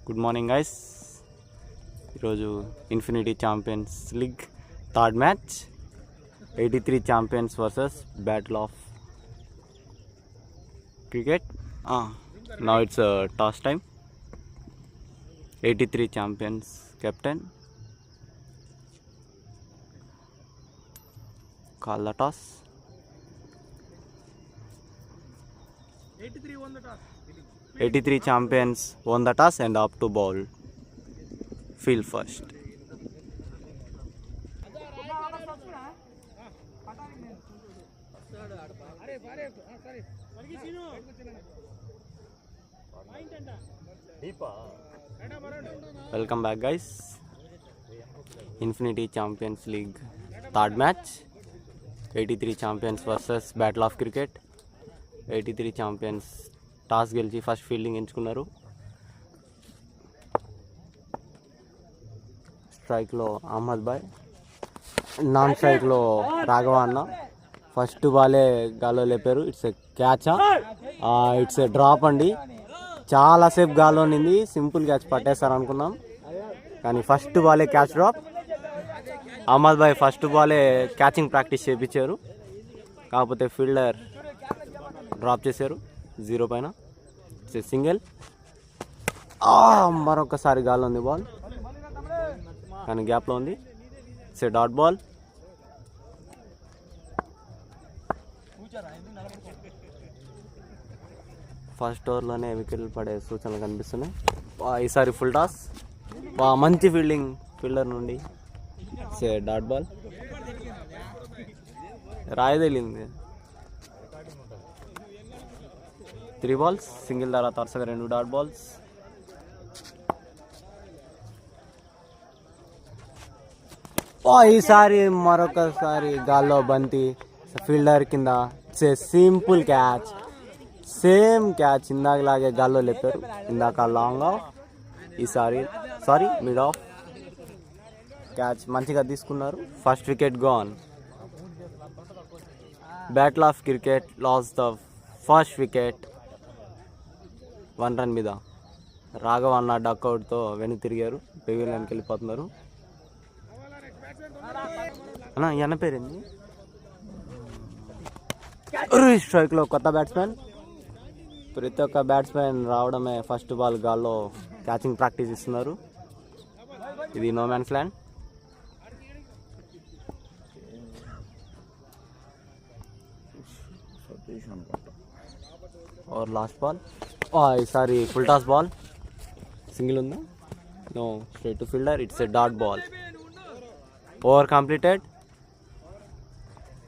Good morning guys. ఈరోజు infinity champions league third match 83 champions versus battle of cricket. Now it's toss time. 83 champions captain call the toss. 83 champions won the toss and up to bowl. Field first. Welcome back guys. Infinity Champions League third match. 83 champions versus battle of cricket. 83 champions toss గెలిచి first fielding ఎంచుకున్నారు. స్ట్రైక్లో Ahmed bhai, non స్ట్రైక్లో రాఘవ అన్న. First బాలే గాల్లో లేపారు. It's a catch, it's a drop అండి. చాలాసేపు గాల్లో నింది, సింపుల్ క్యాచ్ పట్టేస్తారు అనుకున్నాం, కానీ ఫస్ట్ బాలే క్యాచ్ డ్రాప్. అహ్మద్ భాయ్ ఫస్ట్ బాలే క్యాచింగ్ ప్రాక్టీస్ చేయించారు, కాకపోతే ఫీల్డర్ డ్రాప్ చేశారు 0 పైన. సింగిల్. మరొకసారి గాల్లో ఉంది బాల్, కానీ గ్యాప్లో ఉంది. It's dot ball. ఫస్ట్ ఓవర్లోనే వికెట్లు పడే సూచనలు కనిపిస్తున్నాయి. ఈసారి ఫుల్ టాస్. మంచి ఫీల్డింగ్ ఫీల్డర్ నుండి. Dot ball. రాయదెలింది. 3 balls, సింగిల్ తర్వాత వరుసగా 2 డాట్ బాల్స్. ఈసారి మరొకసారి గాల్లో బంతి ఫీల్డర్ కింద. Simple catch, same catch. ఇందాకలాగే గాల్లో లేపారు, ఇందాక లాంగ్ ఆఫ్, ఈసారి మిడ్ ఆఫ్. క్యాచ్ మంచిగా తీసుకున్నారు. First wicket gone. Battle of cricket loss the first wicket. 1 run మీద. రాఘవ అన్న డక్అవుట్తో వెనక్కి తిరిగారు, పెవిలియన్కి వెళ్ళిపోతున్నారు. అన్న ఈ అన్న పేరేంది? స్ట్రైక్లో కొత్త బ్యాట్స్మెన్. ప్రతి ఒక్క బ్యాట్స్మెన్ రావడమే ఫస్ట్ బాల్ గాల్లో క్యాచింగ్ ప్రాక్టీస్ ఇస్తున్నారు. ఇది నో మ్యాన్స్ ల్యాండ్. और लास्ट बॉल. ఈసారి ఫుల్ టాస్ బాల్. సింగిల్ ఉందా? No, straight to fielder. It's a dot ball. Over completed.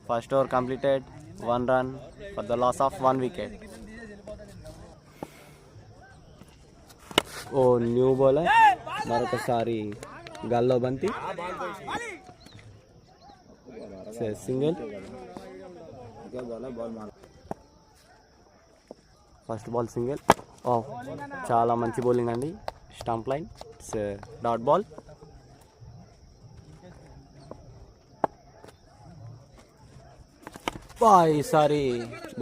First over completed. 1 run for the loss of 1 wicket. New bowler. మరొకసారి గాల్లో బంతి. Single. First ball single. చాలా మంచి bowling అండి. Stump line. It's dot ball. ఈసారి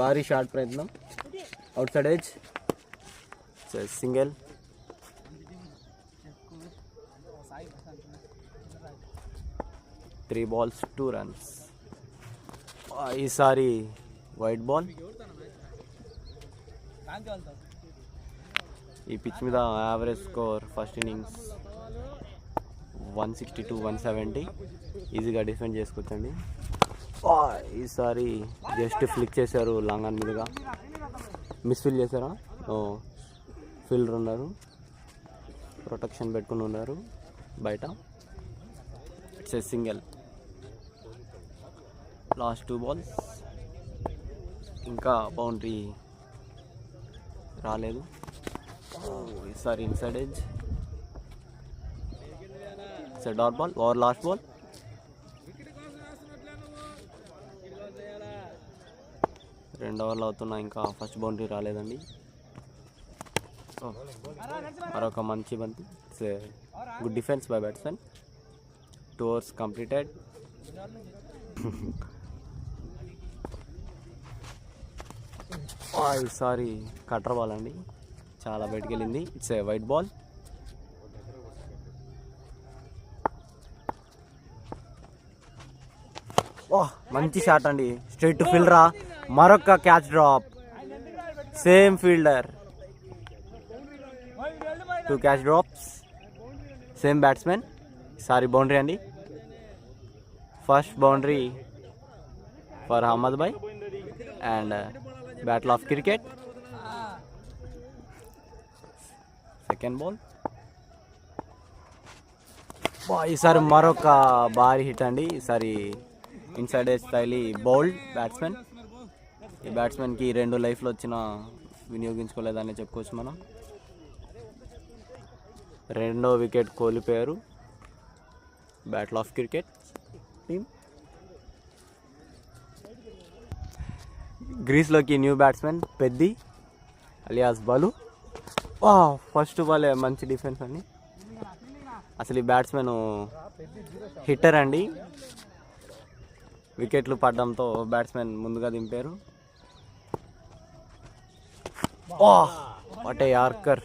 భారీ shot ప్రయత్నం. Out side edge. Single. Three balls 2 runs. ఈసారి వైట్ బాల్. ఈ పిచ్ మీద యావరేజ్ స్కోర్ ఫస్ట్ ఇన్నింగ్స్ 160-170. ఈజీగా డిఫెండ్ చేసుకోవచ్చండి. ఈసారి జస్ట్ ఫ్లిక్ చేశారు లాంగ్ ఆన్ మీదుగా. మిస్ఫీల్ చేశారా? ఫీల్డర్ ఉన్నారు, ప్రొటెక్షన్ పెట్టుకుని ఉన్నారు బయట. It's a single. Last 2 balls. ఇంకా బౌండరీ రాలేదు. ఈసారి inside edge. It's dot ball. Over last ball. రెండు ఓవర్లు అవుతున్నా ఇంకా ఫస్ట్ బౌండరీ రాలేదండి. మరొక మంచి బంతి. It's good defence by batsmen. 2 overs completed. ఈసారి కటర్ బాల్ అండి, చాలా బయటికి వెళ్ళింది. It's a wide ball. మంచి షాట్ అండి, స్ట్రైట్ టు ఫీల్డరా. మరొక catch drop, same fielder. 2 catch drops, same batsmen. ఈసారి బౌండరీ అండి, first boundary for Ahmed bhai and battle of cricket. Second ball. ఈసారి మరొక భారీ హిట్ అండి. ఈసారి ఇన్సైడ్ స్టైలీ బౌల్డ్ బ్యాట్స్మెన్. ఈ బ్యాట్స్మెన్కి 2 లైఫ్లు వచ్చినా వినియోగించుకోలేదని చెప్పుకోవచ్చు మనం. 2వ వికెట్ కోల్పోయారు బ్యాటిల్ ఆఫ్ క్రికెట్ టీమ్. గ్రీస్లోకి new batsmen Peddi alias Balu. First బాలే మంచి డిఫెన్స్ అండి. అసలు ఈ బ్యాట్స్మెన్ హిట్టర్ అండి. వికెట్లు పడడంతో బ్యాట్స్మెన్ ముందుగా దింపారు. What a yorker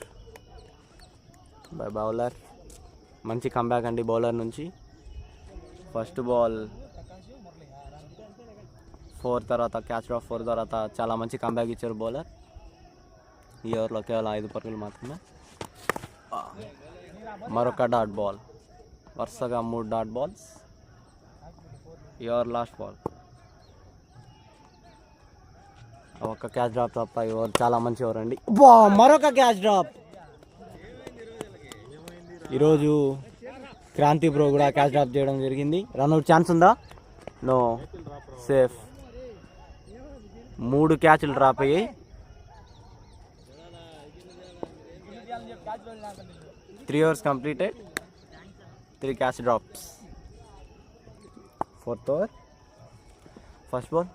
by bowler. మంచి కంబ్యాక్ అండి బౌలర్ నుంచి. ఫస్ట్ బాల్ 4 తర్వాత క్యాచ్ డ్రాప్ 4 తర్వాత చాలా మంచి కంబ్యాక్ ఇచ్చారు బౌలర్. ఈ ఓవర్లో కేవలం 5 పరుగులు మాత్రమే. మరొక డాట్ బాల్, వరుసగా 3 డాట్ బాల్స్. ఈ ఓవర్ లాస్ట్ బాల్, ఒక క్యాచ్ డ్రాప్ తప్ప ఈ ఓవర్ చాలా మంచి ఓవర్ అండి. మరొక క్యాచ్ డ్రాప్. ఈరోజు క్రాంతి బ్రో కూడా క్యాచ్ డ్రాప్ చేయడం జరిగింది. రన్అట్ ఛాన్స్ ఉందా? No, safe. 3 క్యాచ్లు డ్రాప్ అయ్యాయి. 3 overs completed, 3 catch drops. 4th over, first ball.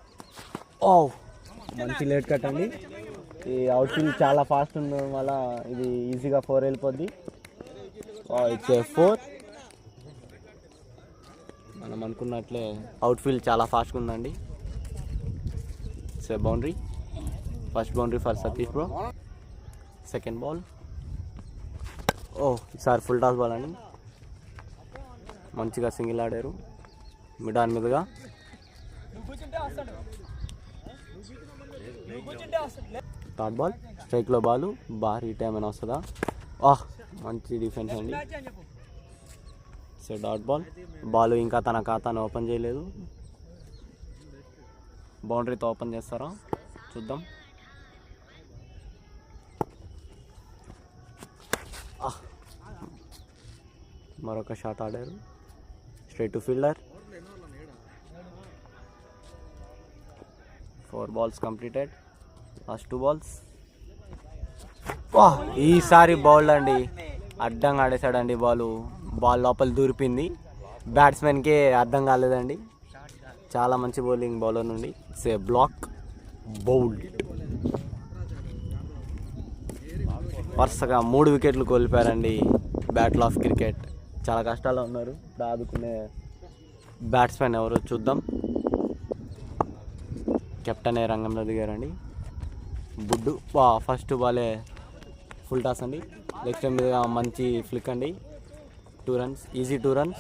మంచి లేట్ కట్ అండి. ఈ అవుట్ ఫీల్డ్ చాలా ఫాస్ట్ ఉండడం వల్ల ఇది ఈజీగా 4 వెళ్ళిపోద్ది. ఇట్స్ 4. మనం అనుకున్నట్లే అవుట్ ఫీల్డ్ చాలా ఫాస్ట్గా ఉందండి. It's boundary, first boundary for Satish bro. Second ball. ఈసారి ఫుల్ టాస్ బాల్ అండి. మంచిగా సింగిల్ ఆడారు మిడ్ ఆన్ మీదుగా. థర్డ్ బాల్, స్ట్రైక్లో బాలు. భారీ టైం అయినా వస్తుందా? మంచి డిఫెన్స్ అండి. Dot ball. బాల్ ఇంకా తన ఖాతాను ఓపెన్ చేయలేదు. బౌండరీతో ఓపెన్ చేస్తారా చూద్దాం. మరొక షాట్ ఆడారు, straight to fielder. 4 balls completed, last 2 balls. ఈసారి బౌల్డ్ అండి, అడ్డంగా ఆడేశాడండి. బాల్ లోపల దూరిపింది. బ్యాట్స్మెన్కే అర్థం కాలేదండి. చాలా మంచి బౌలింగ్ బౌలర్ నుండి. It's a block bowled. వరుసగా 3 వికెట్లు కోల్పోయారండి బ్యాటిల్ ఆఫ్ క్రికెట్. చాలా కష్టాల్లో ఉన్నారు. ఇప్పుడు ఆదుకునే బ్యాట్స్మెన్ ఎవరు చూద్దాం. కెప్టెన్ రంగంలో దిగారండి, బుడ్డు. ఫస్ట్ బాలే ఫుల్ టాస్ అండి. నెక్స్ట్ టైం మీద మంచి ఫ్లిక్ అండి. 2 runs, ఈజీ 2 runs.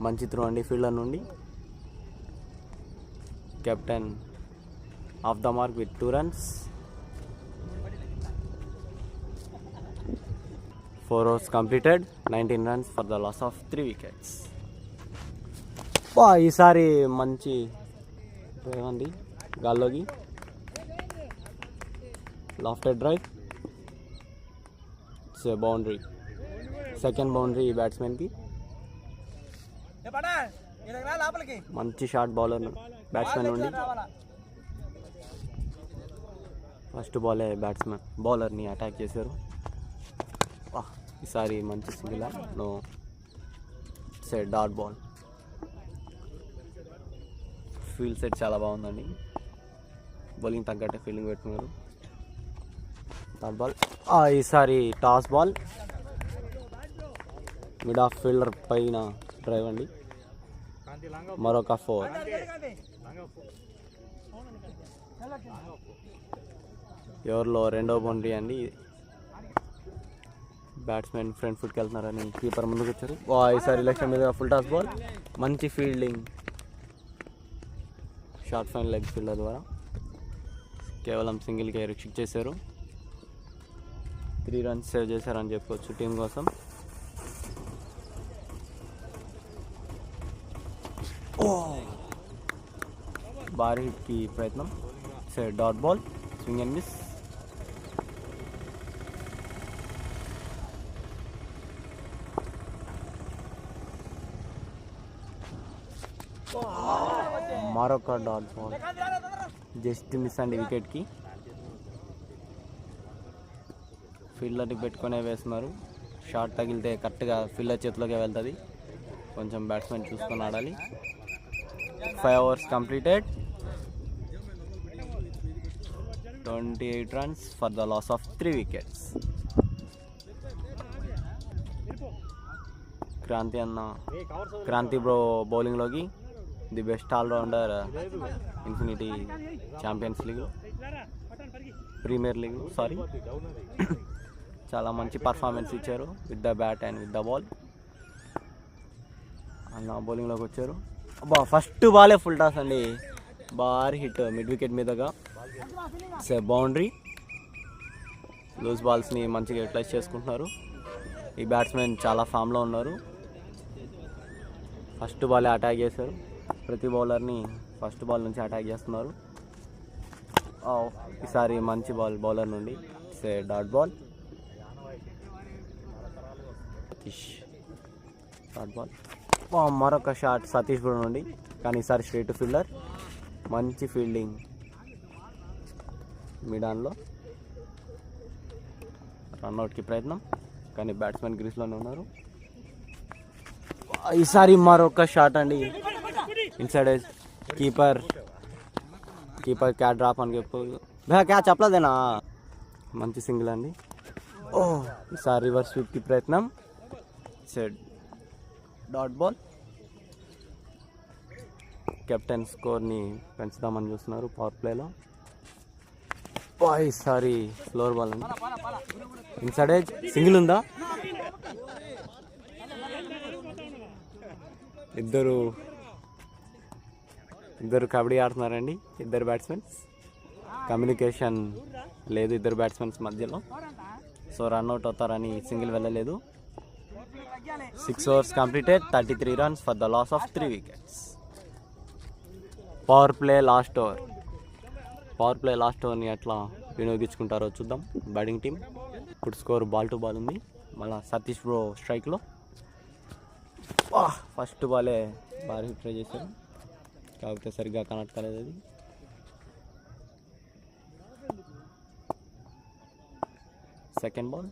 మంచి త్రో అండి ఫీల్డర్ నుండి. Captain of the mark with 2 runs. 4 overs completed, 19 runs for the loss of 3 wickets. ఈసారి మంచి డ్రైవ్ అండి గాల్లోకి. Lofted drive. It's a boundary, second boundary బ్యాట్స్మెన్కి. మంచి షాట్ బౌలర్ బ్యాట్స్మెన్ నుండి. ఫస్ట్ బాలే బ్యాట్స్మెన్ బౌలర్ని అటాక్ చేశారు. ఈసారి మంచి single. No, it's a dot ball. Field set చాలా బాగుందండి. బౌలింగ్ తగ్గట్టే ఫీల్డింగ్ పెట్టుకున్నారు. Dot ball. ఈసారి toss ball, mid off fielder పైన డ్రైవ్ అండి. మరొక 4. ఎవరిలో రెండో బౌండరీ అండి. బ్యాట్స్మెన్ ఫ్రంట్ ఫుట్కి వెళ్తున్నారని కీపర్ ముందుకు వచ్చారు. ఈసారి లెఫ్ట్ మీద ఫుల్ టాస్ బాల్, మంచి fielding, short fine leg fielder ద్వారా కేవలం సింగిల్కే రిస్ట్రిక్ట్ చేశారు. 3 runs సేవ్ చేశారని చెప్పుకోవచ్చు టీం కోసం. భారీ హిట్కి ప్రయత్నం, dot ball, swing and miss. మరొక డాట్ బాల్, జస్ట్ మిస్ అండి వికెట్కి. ఫీల్డర్ని పెట్టుకునే వేస్తున్నారు. షాట్ తగిలితే కరెక్ట్గా ఫీల్డర్ చేతిలోకి వెళ్తుంది. కొంచెం బ్యాట్స్మెన్ చూసుకొని ఆడాలి. 5 overs completed. 28 runs for the loss of 3 wickets. Kranti bro బౌలింగ్లోకి, the best allrounder infinity champions league, premier league చాలా మంచి పర్ఫార్మెన్స్ ఇచ్చారు with the bat and with the ball. అన్న బౌలింగ్లోకి వచ్చారు. ఫస్ట్ బాలే ఫుల్ టాస్ అండి, భారీ హిట్ మిడ్ వికెట్ మీదగా. బౌండరీ. లూజ్ బాల్స్ని మంచిగా యూటిలైజ్ చేసుకుంటున్నారు. ఈ బ్యాట్స్మెన్ చాలా ఫామ్లో ఉన్నారు. ఫస్ట్ బాలే అటాక్ చేశారు. ప్రతి బౌలర్ని ఫస్ట్ బాల్ నుంచి అటాక్ చేస్తున్నారు. ఈసారి మంచి బౌలర్ నుండి డాట్ బాల్, డాట్ బాల్. మరొక షాట్ సతీష్ బ్రో నుండి, కానీ ఈసారి స్ట్రైట్ ఫీల్డర్, మంచి ఫీల్డింగ్ మిడాన్లో. రన్అట్కి ప్రయత్నం, కానీ బ్యాట్స్మెన్ గ్రీస్లోనే ఉన్నారు. ఈసారి మరొక షాట్ అండి, inside edge. Keeper catch drop అని చెప్పు, క్యాచ్ చెప్పలేదేనా. మంచి సింగిల్ అండి. ఈసారి రివర్స్ స్వీప్కి ప్రయత్నం, డాట్ బాల్. కెప్టెన్ స్కోర్ని పెంచుదామని చూస్తున్నారు పవర్ ప్లేలో. ఈసారి ఫ్లోర్ బాల్ అండి, ఇన్సైడ్ ఎడ్జ్. సింగిల్ ఉందా? ఇద్దరు కబడ్డీ ఆడుతున్నారండి, ఇద్దరు బ్యాట్స్మెన్స్. కమ్యూనికేషన్ లేదు ఇద్దరు బ్యాట్స్మెన్స్ మధ్యలో, సో రన్అట్ అవుతారని సింగిల్ వెళ్ళలేదు. 6 overs completed. 33 runs for the loss of 3 wickets. Power play last ఓవర్ని ఎట్లా వినియోగించుకుంటారో చూద్దాం బ్యాటింగ్ టీం. ఇప్పుడు స్కోర్ బాల్ టు బాల్ ఉంది. మళ్ళీ సతీష్ బ్రో స్ట్రైక్లో. ఫస్ట్ బాలే భారీ ట్రై చేశారు, కాకపోతే సరిగ్గా కనెక్ట్ కాలేదు అది. Second ball.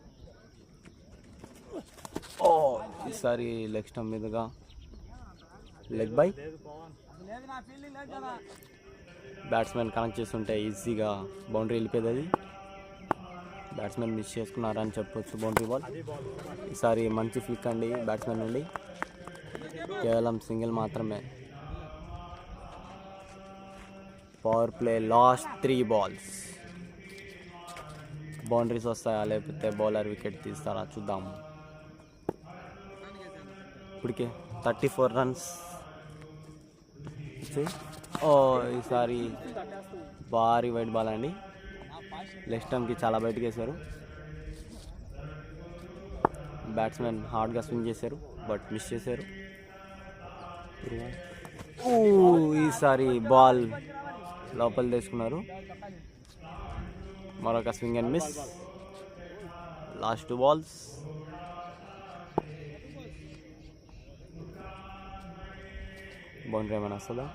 ఈసారి లెగ్ స్టంప్ మీదుగా లెగ్ బై. బ్యాట్స్మెన్ కనెక్ట్ చేస్తుంటే ఈజీగా బౌండరీ వెళ్ళిపోయేది అది. బ్యాట్స్మెన్ మిస్ చేసుకున్నారని చెప్పొచ్చు బౌండరీ బాల్. ఈసారి మంచి ఫ్లిక్ అండి బ్యాట్స్మెన్ నుండి, కేవలం సింగిల్ మాత్రమే. Power play last 3 balls. Boundaries వస్తాయా లేకపోతే బౌలర్ వికెట్ తీస్తారా చూద్దాం. ఇప్పటికే 34 runs. ఈసారి భారీ వైడ్ బాల్ అండి, లెగ్ స్టంప్కి చాలా బయటకు వేశారు. బ్యాట్స్మెన్ హార్డ్గా స్వింగ్ చేశారు బట్ మిస్ చేశారు. ఈసారి బాల్ లోపల తీసుకున్నారు. మరొక swing and miss. Last 2 balls. Boundary ఏమైనా వస్తుందా?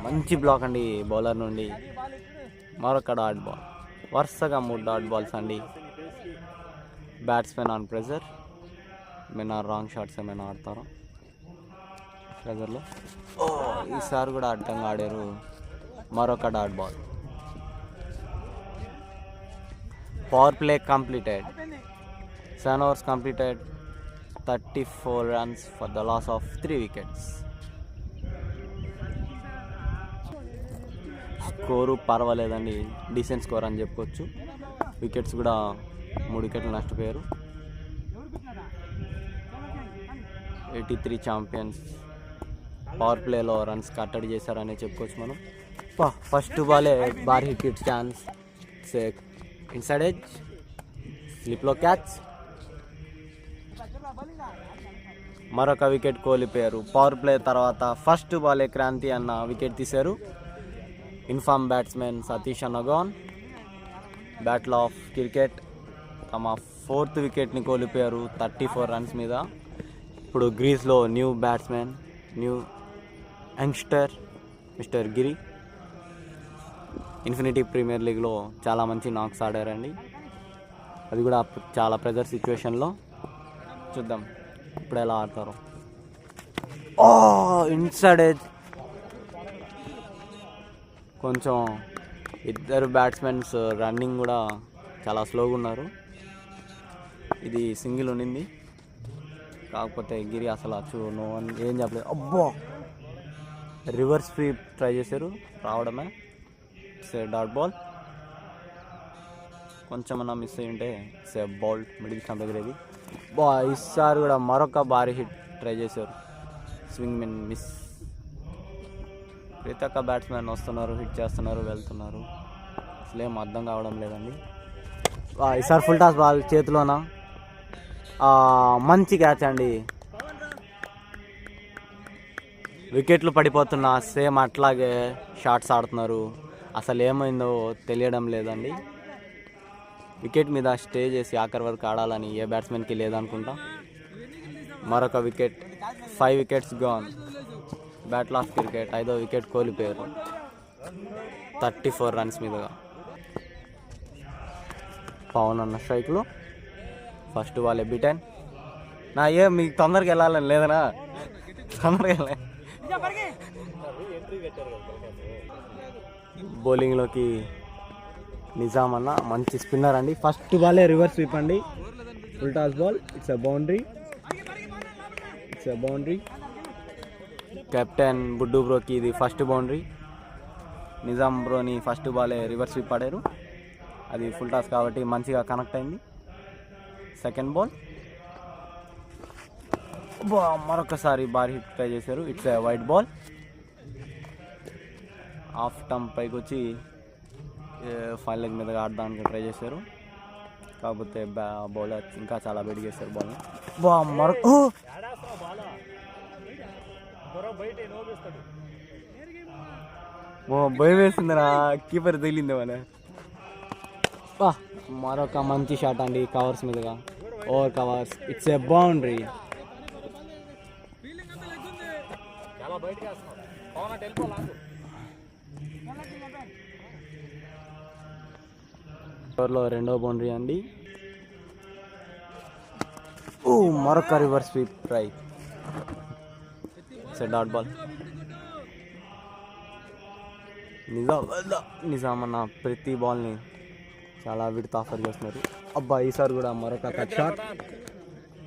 మంచి బ్లాక్ అండి బౌలర్ నుండి. మరొక డాట్ బాల్. వరుసగా 3 డాట్ బాల్స్ అండి. Batsmen on pressure. ఏమైనా రాంగ్ షాట్స్ ఏమైనా ఆడతారా ప్రెజర్లో? ఈసారి కూడా అడ్డంగా ఆడారు. మరొక dot ball. Power play completed. 7 overs completed. 34 runs for the loss of 3 wickets. Score పర్వాలేదండి, డీసెంట్ స్కోర్ అని చెప్పుకోవచ్చు. వికెట్స్ కూడా 3 వికెట్లు నష్టపోయారు. 83 ఛాంపియన్స్. పవర్ ప్లేలో రన్స్ కట్టడి చేశారని చెప్పుకోవచ్చు మనం. ఫస్ట్ బాలే భారీ హిట్ ఛాన్స్, ఇన్సైడ్ ఎడ్జ్, స్లిప్లో క్యాచ్. మరొక వికెట్ కోల్పోయారు. పవర్ ప్లే తర్వాత ఫస్ట్ బాలే క్రాంతి అన్న వికెట్ తీశారు. ఇన్ఫామ్ బ్యాట్స్మెన్ సతీష్ అన్న గాన్. బ్యాటిల్ ఆఫ్ క్రికెట్ తమ 4th వికెట్ని కోల్పోయారు 34 రన్స్ మీద. ఇప్పుడు గ్రీస్లో new batsmen, new youngster mister Giri. Infinity premier లీగ్లో చాలా మంచి నాక్స్ ఆడారండి, అది కూడా చాలా ప్రెజర్ సిచ్యువేషన్లో. చూద్దాం ఇప్పుడు ఎలా ఆడతారు. Inside edge. కొంచెం ఇద్దరు బ్యాట్స్మెన్స్ రన్నింగ్ కూడా చాలా స్లోగా ఉన్నారు. ఇది సింగిల్ ఉండింది, కాకపోతే గిరి అసలు ఏం చెప్పలేదు. అబ్బో, రివర్స్ స్వీప్ ట్రై చేశారు, రావడమే. It's dot ball. కొంచెం అన్నా మిస్ అయ్యి ఉంటే ఇట్స్ బాల్ మిడిల్ స్టంప్ ఎగిరేది. ఈసారి కూడా మరొక భారీ హిట్ ట్రై చేశారు, స్వింగ్ మిన్ మిస్. ప్రతి ఒక్క బ్యాట్స్మెన్ వస్తున్నారు, హిట్ చేస్తున్నారు, వెళ్తున్నారు, అసలు ఏం అర్థం కావడం లేదండి. ఈసారి ఫుల్ టాస్ బాల్ చేతిలోన, మంచి క్యాచ్ అండి. వికెట్లు పడిపోతున్నా సేమ్ అట్లాగే షాట్స్ ఆడుతున్నారు, అసలు ఏమైందో తెలియడం లేదండి. వికెట్ మీద స్టే చేసి ఆఖరి వరకు ఆడాలని ఏ బ్యాట్స్మెన్కి లేదనుకుంటా. మరొక wicket, 5 wickets gone. Battle of cricket 5వ వికెట్ కోల్పోయారు 34 రన్స్ మీదుగా. పవన్ అన్న స్ట్రైక్లో ఫస్ట్ బాల్ బిటెన్. మీకు తొందరగా వెళ్ళాలని లేదనా, తొందరగా వెళ్ళా. బౌలింగ్లోకి నిజాం అన్న మంచి స్పిన్నర్ అండి. ఫస్ట్ బాలే రివర్స్ స్వీప్ అండి, full toss ball. It's a boundary, it's a boundary. Captain Buddu బ్రోకి ఇది ఫస్ట్ బౌండరీ. నిజాం బ్రోని ఫస్ట్ బాలే రివర్స్ స్వీప్ ఆడారు, అది ఫుల్ టాస్ కాబట్టి మంచిగా కనెక్ట్ అయింది. సెకండ్ బాల్ మరొకసారి భారీ హిట్ ట్రై చేశారు. It's a white ball. Half stump పైకి వచ్చి ఫైన్ లెగ్ మీదగా ఆడడానికి ట్రై చేశారు, కాకపోతే బౌలర్ ఇంకా చాలా బయట చేశారు బాల్ని. భయం వేసిందిరా, కీపర్ తగిలింది మన. మరొక మంచి షాట్ అండి, కవర్స్ మీదుగా, over covers. It's a boundary. ఓవర్లో 2వ బౌండరీ అండి. మరొక reverse sweep try. It's a dot ball. Nizam అన్న ప్రతి బాల్ని చాలా విడత ఆఫర్ చేస్తున్నారు. ఈసారి కూడా మరొక కట్ షాట్.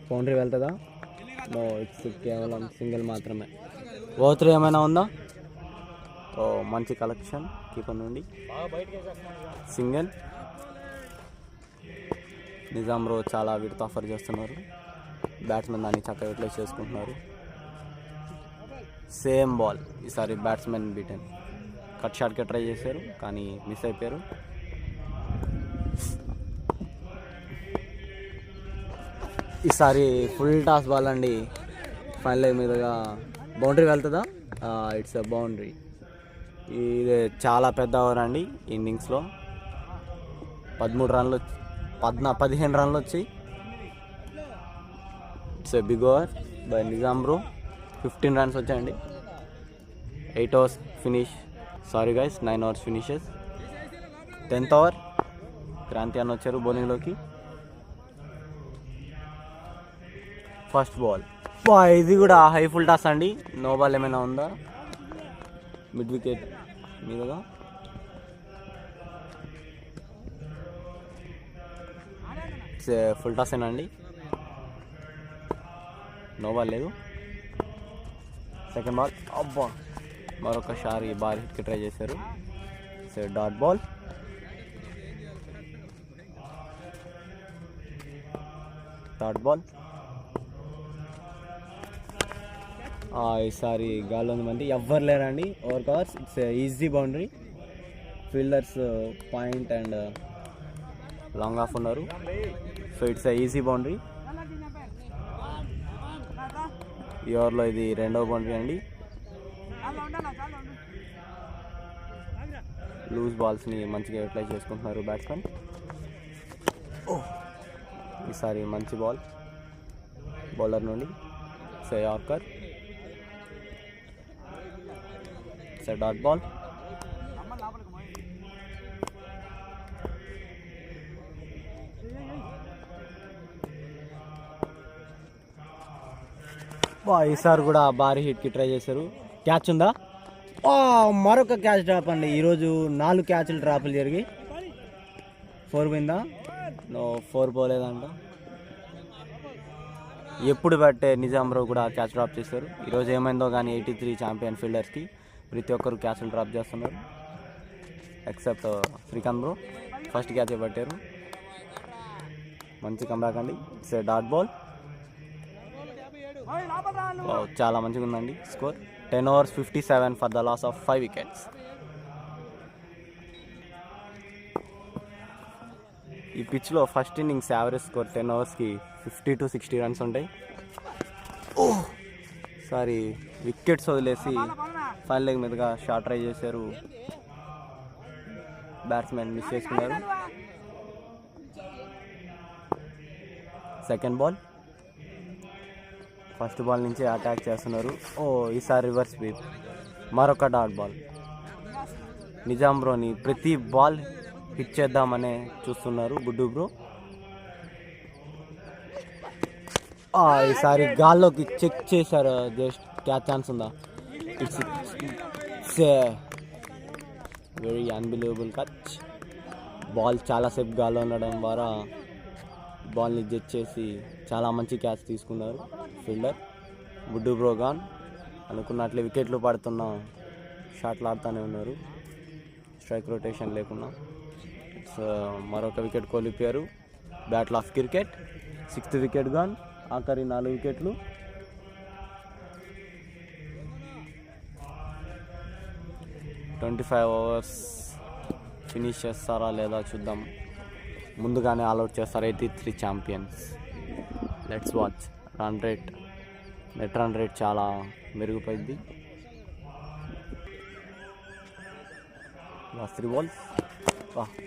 బౌండరీ వెళ్తుందా? నో, ఇట్స్ కేవలం సింగిల్ మాత్రమే. ఓ3 ఏమైనా ఉందా? మంచి కలెక్షన్ కీపర్ నుండి, సింగిల్. నిజాం బ్రో చాలా విడత ఆఫర్ చేస్తున్నారు, బ్యాట్స్మెన్ దాన్ని చక్కగా యూటిలైజ్ చేసుకుంటున్నారు. సేమ్ బాల్, ఈసారి బ్యాట్స్మెన్ బీటెన్. కట్ షాట్కే ట్రై చేశారు కానీ మిస్ అయిపోయారు. ఈసారి ఫుల్ టాస్ బాల్ అండి, ఫైన్ లైన్ మీదుగా బౌండరీ వెళ్తుందా? It's a boundary. ఇది చాలా పెద్ద ఓవర్ అండి ఇన్నింగ్స్లో. 13 రన్లు, 15 రన్లు వచ్చి. It's a big over by Nizam bro. 15 runs వచ్చాయండి. 8 overs finish. Sorry guys, 9 overs finishes. 10th over Kranti అన్న వచ్చారు బౌలింగ్లోకి. ఫస్ట్ బాల్, ఇది కూడా హై ఫుల్ టాస్ అండి. నో బాల్ ఏమైనా ఉందా? మిడ్ వికెట్ మీదుగా. ఫుల్ టాస్ ఏనండి, నో బాల్ లేదు. సెకండ్ బాల్, మరొకసారి భారీ హిట్కి ట్రై చేశారు. It's a dot ball. Third ball. ఈసారి గాల్లో మంది ఎవ్వరు లేరండి. Over covers. It's easy boundary. Fielders point and long off ఉన్నారు. So it's easy boundary. ఈ ఓవర్లో ఇది రెండవ బౌండరీ అండి. లూజ్ బాల్స్ని మంచిగా యూటిలైజ్ చేసుకుంటున్నారు బ్యాట్స్మెన్. ఈసారి మంచి బాల్ బౌలర్ నుండి. It's yorker. It's dot ball. ఈసారి కూడా భారీ హిట్కి ట్రై చేశారు. క్యాచ్ ఉందా? మరొక క్యాచ్ డ్రాప్ అండి. ఈరోజు 4 క్యాచ్లు డ్రాపులు జరిగి 4 పోయిందా? 4 పోలేదంట. ఎప్పుడు పట్టే నిజాంరావు కూడా క్యాచ్ డ్రాప్ చేశారు. ఈరోజు ఏమైందో కానీ 83 ఛాంపియన్ ఫీల్డర్స్కి ప్రతి ఒక్కరు క్యాచ్లు డ్రాప్ చేస్తున్నారు except Srikanth bro. First catch పట్టారు. మంచి కంబ్యాక్ అండి. It's dot ball. చాలా మంచిగా ఉందండి score. 10 overs 57 for the loss of 5 wickets. ఈ పిచ్లో ఫస్ట్ ఇన్నింగ్స్ యావరేజ్ స్కోర్ 10 ఓవర్స్కి 50 to 60 రన్స్ ఉంటాయి. సారీ వికెట్స్ వదిలేసి ఫైనల్ లెగ్ మీదుగా షాట్ ట్రై చేశారు. బ్యాట్స్మెన్ మిస్ చేసుకున్నారు. Second ball. ఫస్ట్ బాల్ నుంచి అటాక్ చేస్తున్నారు. ఈసారి రివర్స్ స్వీప్. మరొక డాట్ బాల్. నిజాం బ్రోని ప్రతి బాల్ హిట్ చేద్దామనే చూస్తున్నారు గుడ్డు బ్రో. ఈసారి గాల్లోకి చెక్ చేశారు. జస్ట్ క్యాచ్ ఛాన్స్ ఉందా? It's very unbelievable catch. Ball చాలాసేపు గాల్లో ఉండడం ద్వారా బాల్ని జడ్జ్ చేసి చాలా మంచి క్యాచ్ తీసుకున్నారు ఫీల్డర్ గుడ్డు బ్రో. గాన్ అనుకున్నట్లే వికెట్లు పడుతున్న షాట్లు ఆడుతూనే ఉన్నారు స్ట్రైక్ రొటేషన్ లేకుండా. సో మరొక వికెట్ కోల్పోయారు. Battle of cricket. 6th wicket gone. ఆఖరి 4 వికెట్లు. (25 overs) ఫినిష్ చేస్తారా లేదా చూద్దాం. ముందుగానే ఆల్అౌట్ చేస్తారు 83 champions. Let's watch. Run rate, net run rate చాలా మెరుగుపోయింది. Last 3 balls.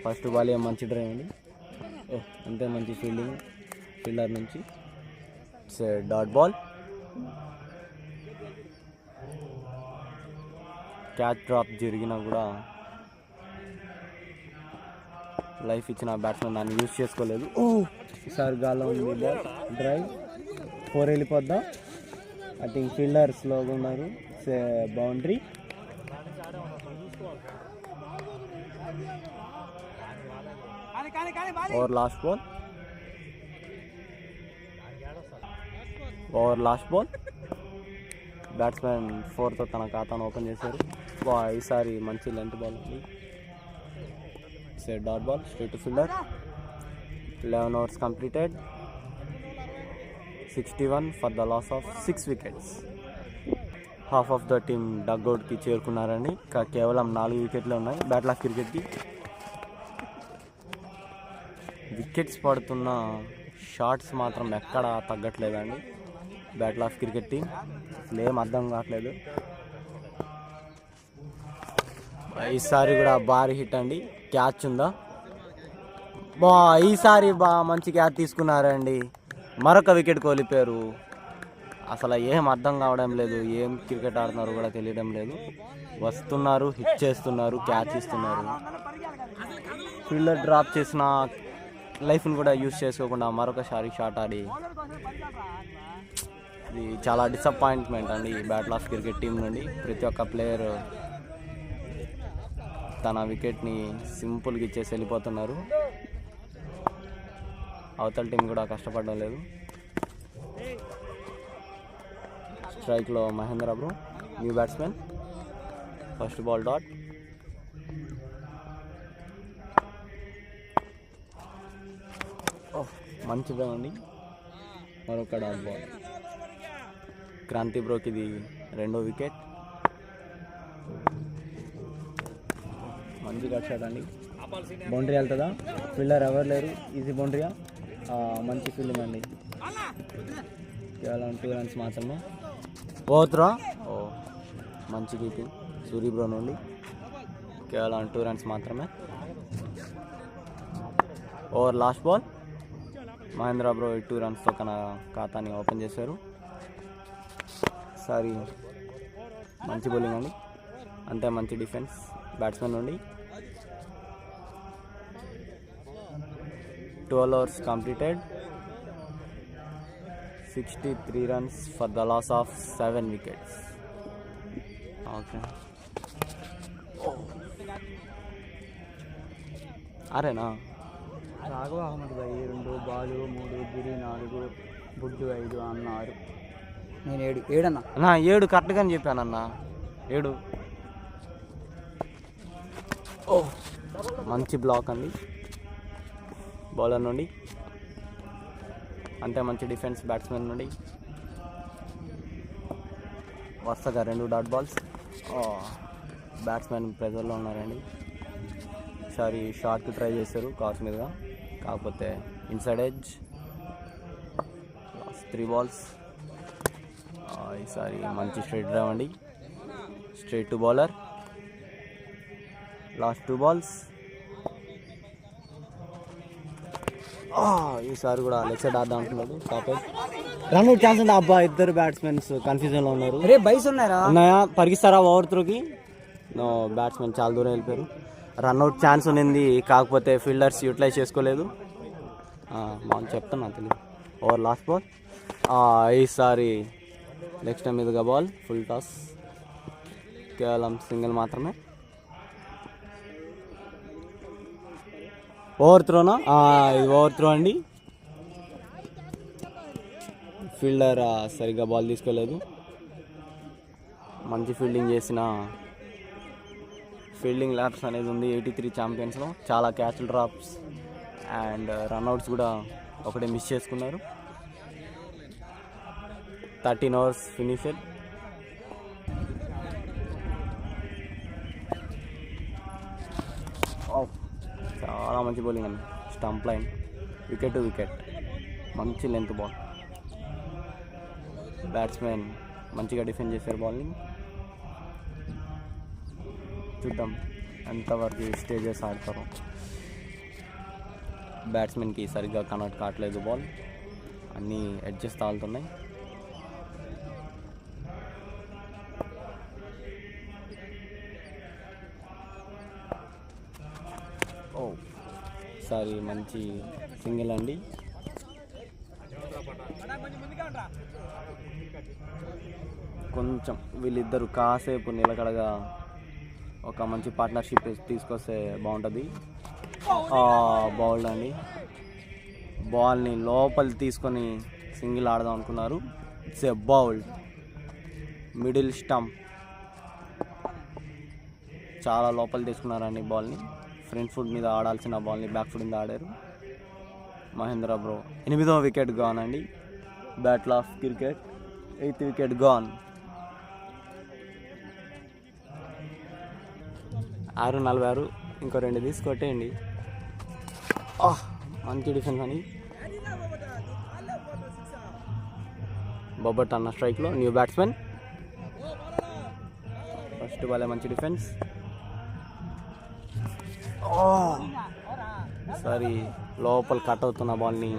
ఫస్ట్ బాల్ మంచి డ్రైవ్ అండి. అంతే మంచి ఫీల్డింగ్ ఫీల్డర్ నుంచి. It's dot ball. Catch drop జరిగినా కూడా లైఫ్ ఇచ్చిన బ్యాట్స్మెన్ దాన్ని యూజ్ చేసుకోలేదు. ఈసారి గాల్లో ఉంది బాల్. డ్రైవ్ 4 వెళ్ళిపోద్దా? ఐ థింక్ ఫీల్డర్ స్లోగా ఉన్నారు. Boundary. Over last ball. Batsmen 4తో తన ఖాతాను ఓపెన్ చేశారు. ఈసారి మంచి లెంత్ బాల్ ఉంది. Dot ball straight to fielder. 11 overs completed. 61 for the loss of 6 wickets. Half of the team డగ్అవుట్కి చేరుకున్నారని. కేవలం 4 వికెట్లు ఉన్నాయి బ్యాటిల్ ఆఫ్ క్రికెట్కి. వికెట్స్ పడుతున్న షాట్స్ మాత్రం ఎక్కడ తగ్గట్లేదండి బ్యాటిల్ ఆఫ్ క్రికెట్ టీం. అసలు ఏం అర్థం కావట్లేదు. ఈసారి కూడా భారీ హిట్ అండి. క్యాచ్ ఉందా? ఈసారి మంచి క్యాచ్ తీసుకున్నారండి. మరొక వికెట్ కోల్పోయారు. అసలు ఏం అర్థం కావడం లేదు. ఏం క్రికెట్ ఆడుతున్నారు కూడా తెలియడం లేదు. వస్తున్నారు, హిట్ చేస్తున్నారు, క్యాచ్ ఇస్తున్నారు. ఫీల్డర్ డ్రాప్ చేసిన లైఫ్ని కూడా యూజ్ చేసుకోకుండా మరొకసారి షాట్ ఆడి ఇది చాలా డిసప్పాయింట్మెంట్ అండి ఈ బ్యాటిల్ ఆఫ్ క్రికెట్ టీం నుండి. ప్రతి ఒక్క ప్లేయర్ తన వికెట్ని సింపుల్గా ఇచ్చేసి వెళ్ళిపోతున్నారు. అవతల టీం కూడా కష్టపడడం లేదు. స్ట్రైక్లో Mahendra bro new batsmen. First ball dot. మంచిదే అండి. మరొక డాట్ బాల్. క్రాంతి బ్రోకి ఇది 2వ వికెట్. మంచి కట్ షాట్ అండి. బౌండరీ వెళ్తుందా? ఫీల్డర్ ఎవరు లేరు, ఈజీ బౌండరీయా? మంచి ఫీల్డింగ్ అండి. కేవలం 2 రన్స్ మాత్రమే. ఓత్రా మంచి కీపింగ్ సూరి బ్రో నుండి. కేవలం 2 రన్స్ మాత్రమే. Over last ball. Mahendra bro 2 రన్స్తో తన ఖాతాని ఓపెన్ చేశారు. సారీ, మంచి బౌలింగ్ అండి. అంతే మంచి డిఫెన్స్ బ్యాట్స్మెన్ నుండి. 12 overs completed. 63 runs for the loss of 7 wickets. Okay. అరేనా రాఘవ అహ్మద్ భాయ్ 2 బాలు 3 గిరి 4 బుడ్డు 5 అన్న 6. నేను 7 అన్నా. అన్నా 7 కరెక్ట్గా అని చెప్పానన్నా. 7. మంచి బ్లాక్ అండి బౌలర్ నుండి. అంతే మంచి డిఫెన్స్ బ్యాట్స్మెన్ నుండి. వరుసగా 2 డాట్ బాల్స్. బ్యాట్స్మెన్ ప్రెజర్లో ఉన్నారండి. ఈసారి షార్ట్కి ట్రై చేశారు కార్స్ మీదుగా, కాకపోతే ఇన్సైడ్ ఎడ్జ్. 3 balls. ఈసారి మంచి స్ట్రైట్ డ్రైవ్ అండి. Straight to bowler. Last 2 balls. ఈసారి కూడా లెగ్ సైడ్ ఆడదాం అంటున్నాడు. టాప్ రన్అట్ ఛాన్స్ ఉంది. అబ్బా, ఇద్దరు బ్యాట్స్మెన్స్ కన్ఫ్యూజన్లో ఉన్నారు. బైస్ ఉన్నాయా? పరిగిస్తారా ఓవర్ త్రోకి? నో, బ్యాట్స్మెన్ చాలా దూరం వెళ్ళిపోయారు. రన్అట్ ఛాన్స్ ఉన్నింది, కాకపోతే ఫీల్డర్స్ యూటిలైజ్ చేసుకోలేదు. బాగా చెప్తాను తెలియదు. Over last ball. ఈసారి లెగ్ స్టంప్ మీదుగా బాల్. Full toss. కేవలం సింగిల్ మాత్రమే. ఓవర్ త్రోనా? ఇది ఓవర్ త్రో అండి. ఫీల్డర్ సరిగ్గా బాల్ తీసుకోలేదు. మంచి ఫీల్డింగ్ చేసిన ఫీల్డింగ్ ల్యాప్స్ అనేది ఉంది 83 ఛాంపియన్స్లో. చాలా క్యాచ్ డ్రాప్స్ అండ్ రన్అట్స్ కూడా ఒకటే మిస్ చేసుకున్నారు. 13 overs ఫినిషెడ్. చాలా మంచి బౌలింగ్ అండి. Stump line, wicket to wicket, మంచి లెంత్ బాల్. బ్యాట్స్మెన్ మంచిగా డిఫెండ్ చేశారు బాల్ని. చూద్దాం ఎంతవరకు స్టేజెస్ ఆడతారు. బ్యాట్స్మెన్కి సరిగ్గా కనెక్ట్ కావట్లేదు బాల్, అన్నీ అడ్జస్ట్ తాగుతున్నాయి. సారీ, మంచి సింగిల్ అండి. కొంచెం వీళ్ళిద్దరు కాసేపు నిలకడగా ఒక మంచి పార్ట్నర్షిప్ తీసుకొస్తే బాగుంటుంది. బౌల్డ్ అండి. బాల్ని లోపలి తీసుకొని సింగిల్ ఆడదాం అనుకున్నారు. It's a bowled. Middle stump చాలా లోపల తీసుకున్నారండి బాల్ని. ఫ్రంట్ ఫుట్ మీద ఆడాల్సిన బాల్ని బ్యాక్ ఫుట్ మీద ఆడారు. మహేంద్ర బ్రో 8వ వికెట్ గాన్ అండి. Battle of cricket 8th wicket gone. 6:46. ఇంకో 2 తీసి కొట్టేయండి. మంచి డిఫెన్స్ అని. బొబ్బట్ అన్న స్ట్రైక్లో న్యూ బ్యాట్స్మెన్. ఫస్ట్ బాలే మంచి డిఫెన్స్. సారీ, లోపల కట్ అవుతున్న బాల్ని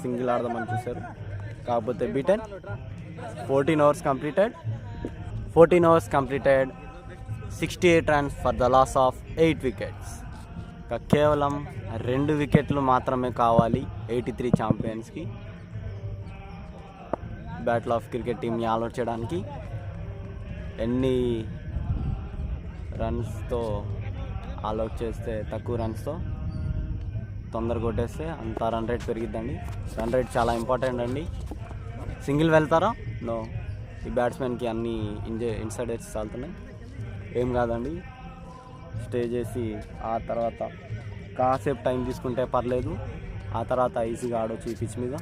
సింగిల్ ఆడదామని చూశారు, కాకపోతే beaten. 14 overs completed. 68 runs for the loss of 8 wickets. కేవలం 2 వికెట్లు మాత్రమే కావాలి 83 ఛాంపియన్స్కి బ్యాటిల్ ఆఫ్ క్రికెట్ టీమ్ని ఆల్అౌట్ చేయడానికి. ఎన్ని రన్స్తో ఆల్అౌట్ చేస్తే, తక్కువ రన్స్తో తొందరగా కొట్టేస్తే అంత రన్ రేట్ పెరిగిద్దండి. రన్ రేట్ చాలా ఇంపార్టెంట్ అండి. సింగిల్ వెళ్తారా? నో. ఈ బ్యాట్స్మెన్కి అన్ని ఇన్సైడ్ ఎడ్జ్ చాలుతున్నాయి. ఏం కాదండి, స్టే చేసి ఆ తర్వాత కాసేపు టైం తీసుకుంటే పర్లేదు. ఆ తర్వాత ఈజీగా ఆడొచ్చు ఈ పిచ్ మీద.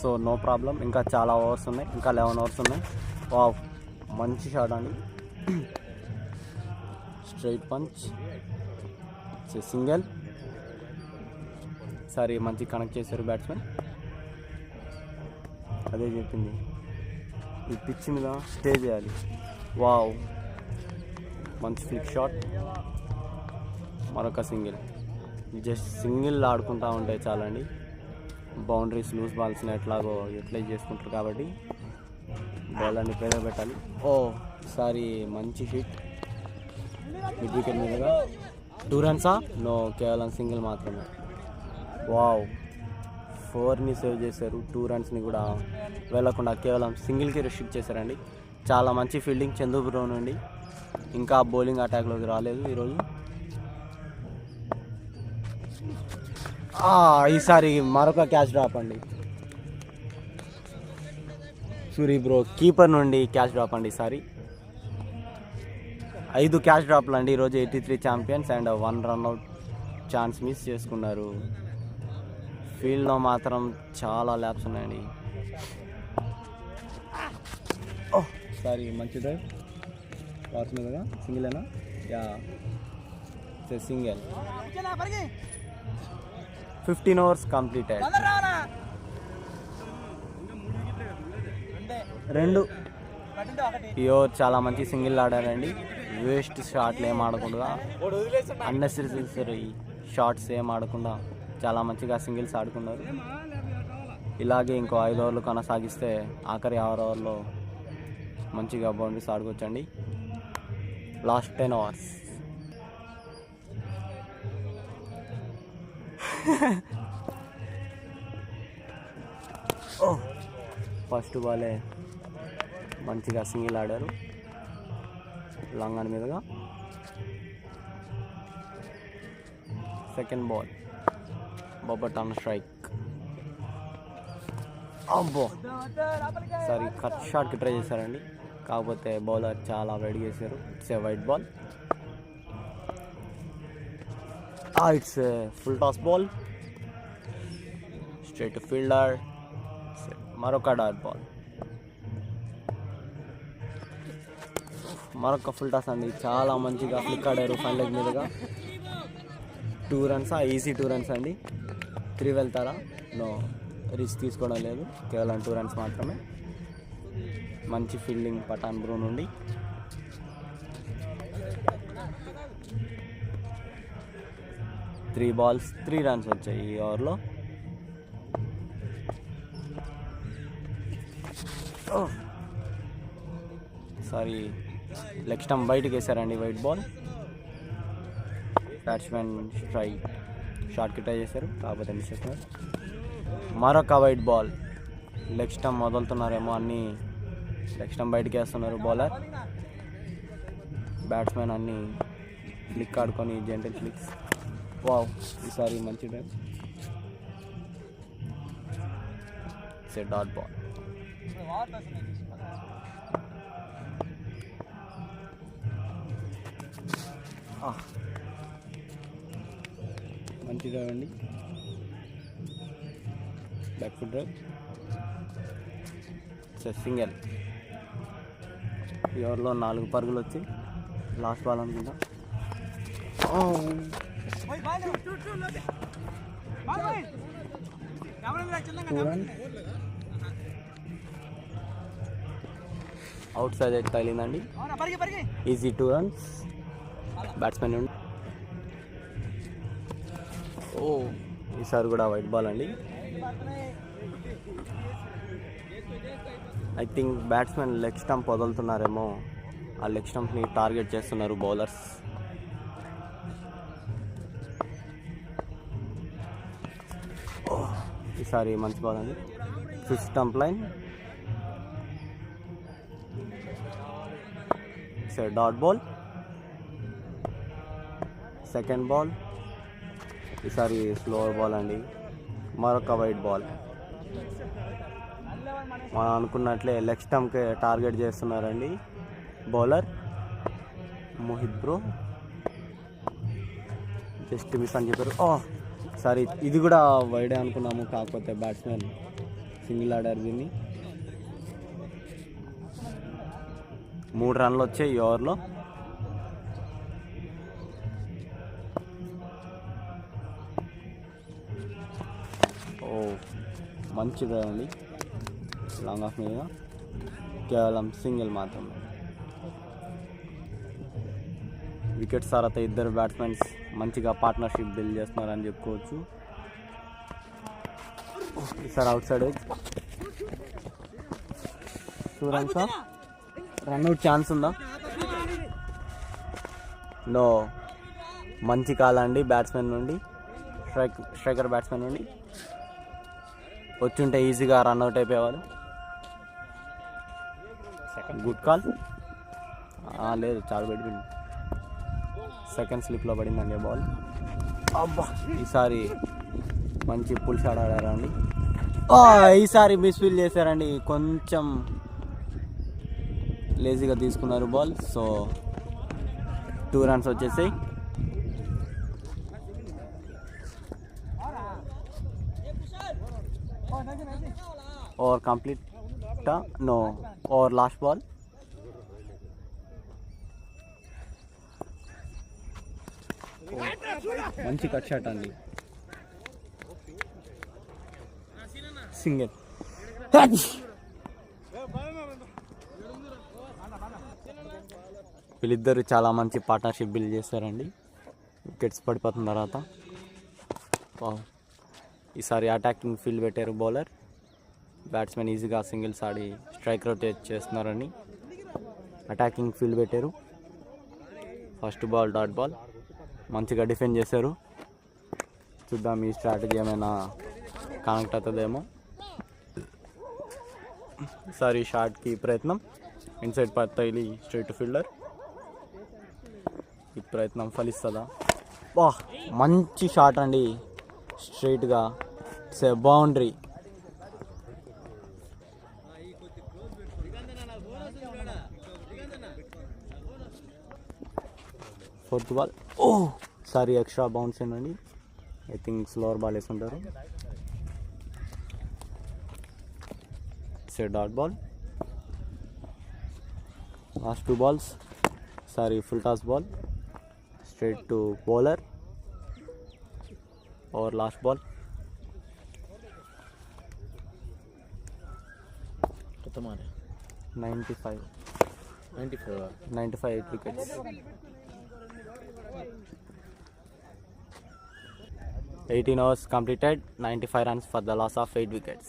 So no problem. ఇంకా చాలా ఓవర్స్ ఉన్నాయి, ఇంకా 11 ఓవర్స్ ఉన్నాయి. వావ్, మంచి షాట్ అండి. Straight punch, single. సరే, మంచి కనెక్ట్ చేశారు బ్యాట్స్మెన్. అదే చెప్పింది, ఈ పిచ్ మీద స్టే చేయాలి. వావ్, మంచి ఫ్లిక్ షాట్. మరొక సింగిల్. జస్ట్ సింగిల్ ఆడుకుంటూ ఉంటే చాలండి. బౌండరీస్, లూజ్ బాల్స్ని ఎట్లాగో యూటిలైజ్ చేసుకుంటారు కాబట్టి బౌలర్ని ప్రెజర్ పెట్టాలి. ఓ సారీ, మంచి హిట్ మిడ్ వికెట్ మీదుగా. 2 రన్సా? నో, కేవలం సింగిల్ మాత్రమే. వావ్, 4ని సేవ్ చేశారు. 2 రన్స్ని కూడా వెళ్ళకుండా కేవలం సింగిల్కి రెస్ట్రిక్ట్ చేశారండి. చాలా మంచి ఫీల్డింగ్ చందు బ్రో నుండి. ఇంకా బౌలింగ్ అటాక్లోకి రాలేదు ఈరోజు. ఈసారి మరొక క్యాచ్ డ్రాప్ అండి. సూరి బ్రో కీపర్ నుండి క్యాచ్ డ్రాప్ అండి. ఈసారి 5 క్యాచ్ డ్రాప్లు అండి ఈరోజు. 83 champions and 1 run out chance miss చేసుకున్నారు. ఫీల్డ్లో మాత్రం చాలా ల్యాప్స్ ఉన్నాయండి. సారీ, మంచి డ్రైవ్. వార్స్ మీదగా సింగిలేనా? Yeah, single. 15 overs completed. 2 ఈ ఓవర్ చాలా మంచి సింగిల్ ఆడారండి. వేస్ట్ షాట్లు ఏం ఆడకుండా, అన్నెసరీ షాట్స్ ఏం ఆడకుండా చాలా మంచిగా సింగిల్స్ ఆడుకున్నారు. ఇలాగే ఇంకో 5 ఓవర్లు కొనసాగిస్తే ఆఖరి 6 ఓవర్లో మంచిగా బౌండరీస్ ఆడుకోవచ్చండి. Last 10 overs. ఫస్ట్ బాలే మంచిగా సింగిల్ ఆడారు లాంగ్ ఆన్ మీదుగా. Second ball Bobbat on strike. అబ్బో, సారీ, కట్ షాట్కి ట్రై చేశారండి. కాకపోతే బౌలర్ చాలా వైడ్ చేశారు. It's a wide ball. It's a full toss ball, straight to fielder. మరొక డాట్ బాల్, మరొక ఫుల్ టాస్ అండి. చాలా మంచిగా ఫ్లిక్ ఆడారు ఫైన్ లెగ్ మీదుగా. 2 రన్సా? ఈజీ 2 రన్స్ అండి. 3 వెళ్తారా? నో, రిస్క్ తీసుకోవడం లేదు, కేవలం 2 రన్స్ మాత్రమే. మంచి ఫీల్డింగ్ పఠాన్ బ్రో నుండి. త్రీ బాల్స్ 3 రన్స్ వచ్చాయి ఈ ఓవర్లో. సారీ, లెగ్ స్టంప్ బయటకు వేసారండి. Wide ball. బ్యాట్స్మెన్ స్ట్రైక్ షాట్కి ట్రై చేశారు, కాకపోతే మిస్ చేస్తున్నారు. మరొక వైట్ బాల్. లెగ్ స్టంప్ వదులుతున్నారేమో, అన్నీ లెగ్ స్టంప్ బయటకు వేస్తున్నారు బౌలర్. బ్యాట్స్మెన్ అన్నీ ఫ్లిక్ ఆడుకొని జెంటల్ ఫ్లిక్స్. వావ్, ఈసారి మంచి drive. It's a dot ball. మంచి డ్రైవ్ అండి. Back foot drive. సింగిల్. ఈ ఓవర్లో 4 పరుగులు వచ్చి లాస్ట్ బాల్ అనుకుంటా. అవుట్ సైడ్ ఎట్ తగిలిందండి. ఈజీ 2 రన్స్ బ్యాట్స్మెన్ నుండి. ఈసారి కూడా వైట్ బాల్ అండి. I think batsmen leg stump వదులుతున్నారేమో, ఆ లెగ్ స్టంప్ని టార్గెట్ చేస్తున్నారు బౌలర్స్. ఈసారి మంచి బాల్ అండి. 5th stump line. Dot ball. Second ball. ఈసారి స్లో బాల్ అండి. మరొక వైట్ బాల్. మనం అనుకున్నట్లే లెగ్ స్టంప్కి టార్గెట్ చేస్తున్నారండి bowler Mohit bro. Just miss అని చెప్పారు. సరే ఇది కూడా వైడే అనుకున్నాము, కాకపోతే బ్యాట్స్మెన్ సింగిల్ ఆడారు దీన్ని. 3 రన్లు వచ్చాయి ఈ ఓవర్లో. ఓ మంచి డ్రైవ్ అండి, లాంగ్ ఆఫ్ మీద కేవలం సింగిల్ మాత్రమే. వికెట్స్ తర్వాత ఇద్దరు బ్యాట్స్మెన్స్ మంచిగా పార్ట్నర్షిప్ బిల్డ్ చేస్తున్నారని చెప్పుకోవచ్చు. ఈసారి out side 2 runs. Run out chance ఉందా? నో. మంచి కాల్ అండి బ్యాట్స్మెన్ నుండి, స్ట్రైకర్ బ్యాట్స్మెన్ నుండి. వచ్చుంటే ఈజీగా రన్అట్ అయిపోయేవారు. Good call. లేదు, చాలా పెట్టింది. సెకండ్ స్లిప్లో పడిందండి బాల్. అబ్బా, ఈసారి మంచి పుల్ షాట్ ఆడారండి. ఈసారి మిస్ఫీల్ చేశారండి, కొంచెం లేజీగా తీసుకున్నారు బాల్. సో 2 రన్స్ వచ్చేసాయి. Over complete. No, over last ball. మంచి కట్ షాట్ అండి, సింగిల్. వీళ్ళిద్దరు చాలా మంచి పార్ట్నర్షిప్ బిల్డ్ చేశారండి వికెట్స్ పడిపోతున్న తర్వాత. ఈసారి అటాకింగ్ ఫీల్డ్ పెట్టారు బౌలర్. బ్యాట్స్మెన్ ఈజీగా సింగిల్స్ ఆడి స్ట్రైక్ రొటేట్ చేస్తున్నారని అటాకింగ్ ఫీల్డ్ పెట్టారు. ఫస్ట్ బాల్ డాట్ బాల్, మంచిగా డిఫెండ్ చేశారు. చూద్దాం ఈ స్ట్రాటజీ ఏమైనా కనెక్ట్ అవుతుందేమో. ఈసారి షాట్కి ప్రయత్నం, ఇన్సైడ్ పడతాయి స్ట్రైట్ ఫీల్డర్. ఈ ప్రయత్నం ఫలిస్తుందా? మంచి షాట్ అండి, స్ట్రైట్గా. It's a boundary. Fourth ball. Sorry, extra bounce ఏనండి. ఐ థింక్ స్లోవర్ బాల్ వేసుకుంటారు. It's a dot ball. Last 2 balls. Sorry, full toss ball straight to bowler. और लास्ट बॉल. कितना मारे? 95 8 wickets. 18 overs completed, 95 runs for the loss of 8 wickets.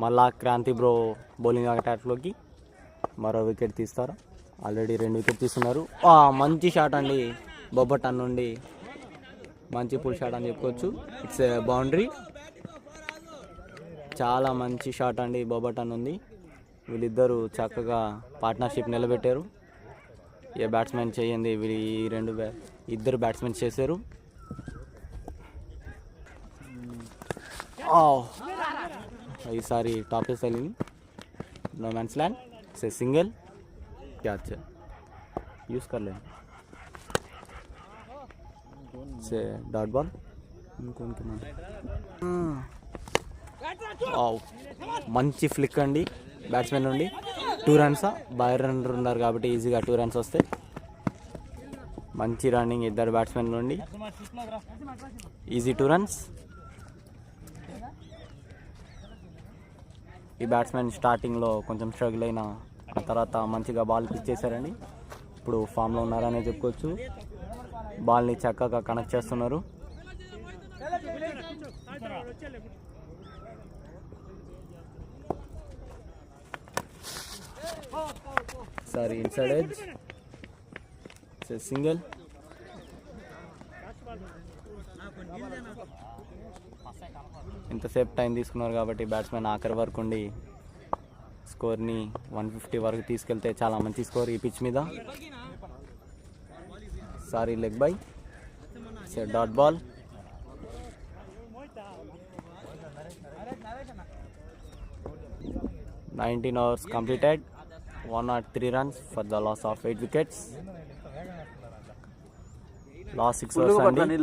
మళ్ళా Kranti bro bowling అటాక్లోకి మరో wicket తీస్తారు. Already 2 wicket తీస్తున్నారు. మంచి shot అండి బొబ్బటన్ నుండి, మంచి పుల్ షాట్ అని చెప్పుకోవచ్చు. It's a boundary. చాలా మంచి షాట్ అండి బొబ్బటన్ ఉంది. వీళ్ళిద్దరూ చక్కగా పార్ట్నర్షిప్ నిలబెట్టారు. ఏ బ్యాట్స్మెన్ చేయండి ఇద్దరు బ్యాట్స్మెన్ చేశారు. ఈసారి టాప్ వెళ్ళింది. No man's land. It's a single catch. Use కర్లేదు. से डॉट बॉल. మంచి ఫ్లిక్ అండి బ్యాట్స్మెన్ నుండి. 2 runs. బాయ్ రన్నర్ ఉన్నారు కాబట్టి ఈజీగా 2 runs వస్తాయి. మంచి రన్నింగ్ ఇద్దరు బ్యాట్స్మెన్ నుండి, ఈజీ 2 runs. ఈ బ్యాట్స్మెన్ స్టార్టింగ్లో కొంచెం స్ట్రగుల్ అయిన తర్వాత మంచిగా బాల్ పిచ్ చేశారండి. ఇప్పుడు ఫామ్లో ఉన్నారనే చెప్పుకోవచ్చు. బాల్ని చక్కగా కనెక్ట్ చేస్తున్నారు. Sorry, inside edge. సింగిల్. ఇంతసేపు టైం తీసుకున్నారు కాబట్టి బ్యాట్స్మెన్ ఆఖరి వరకు ఉండి స్కోర్ని 150 వరకు తీసుకెళ్తే చాలా మంచి స్కోర్ ఈ పిచ్ మీద. Sorry, leg by. It's a dot ball. Nineteen overs completed, 103 runs for the loss of 8 wickets. Last 6 overs అండి.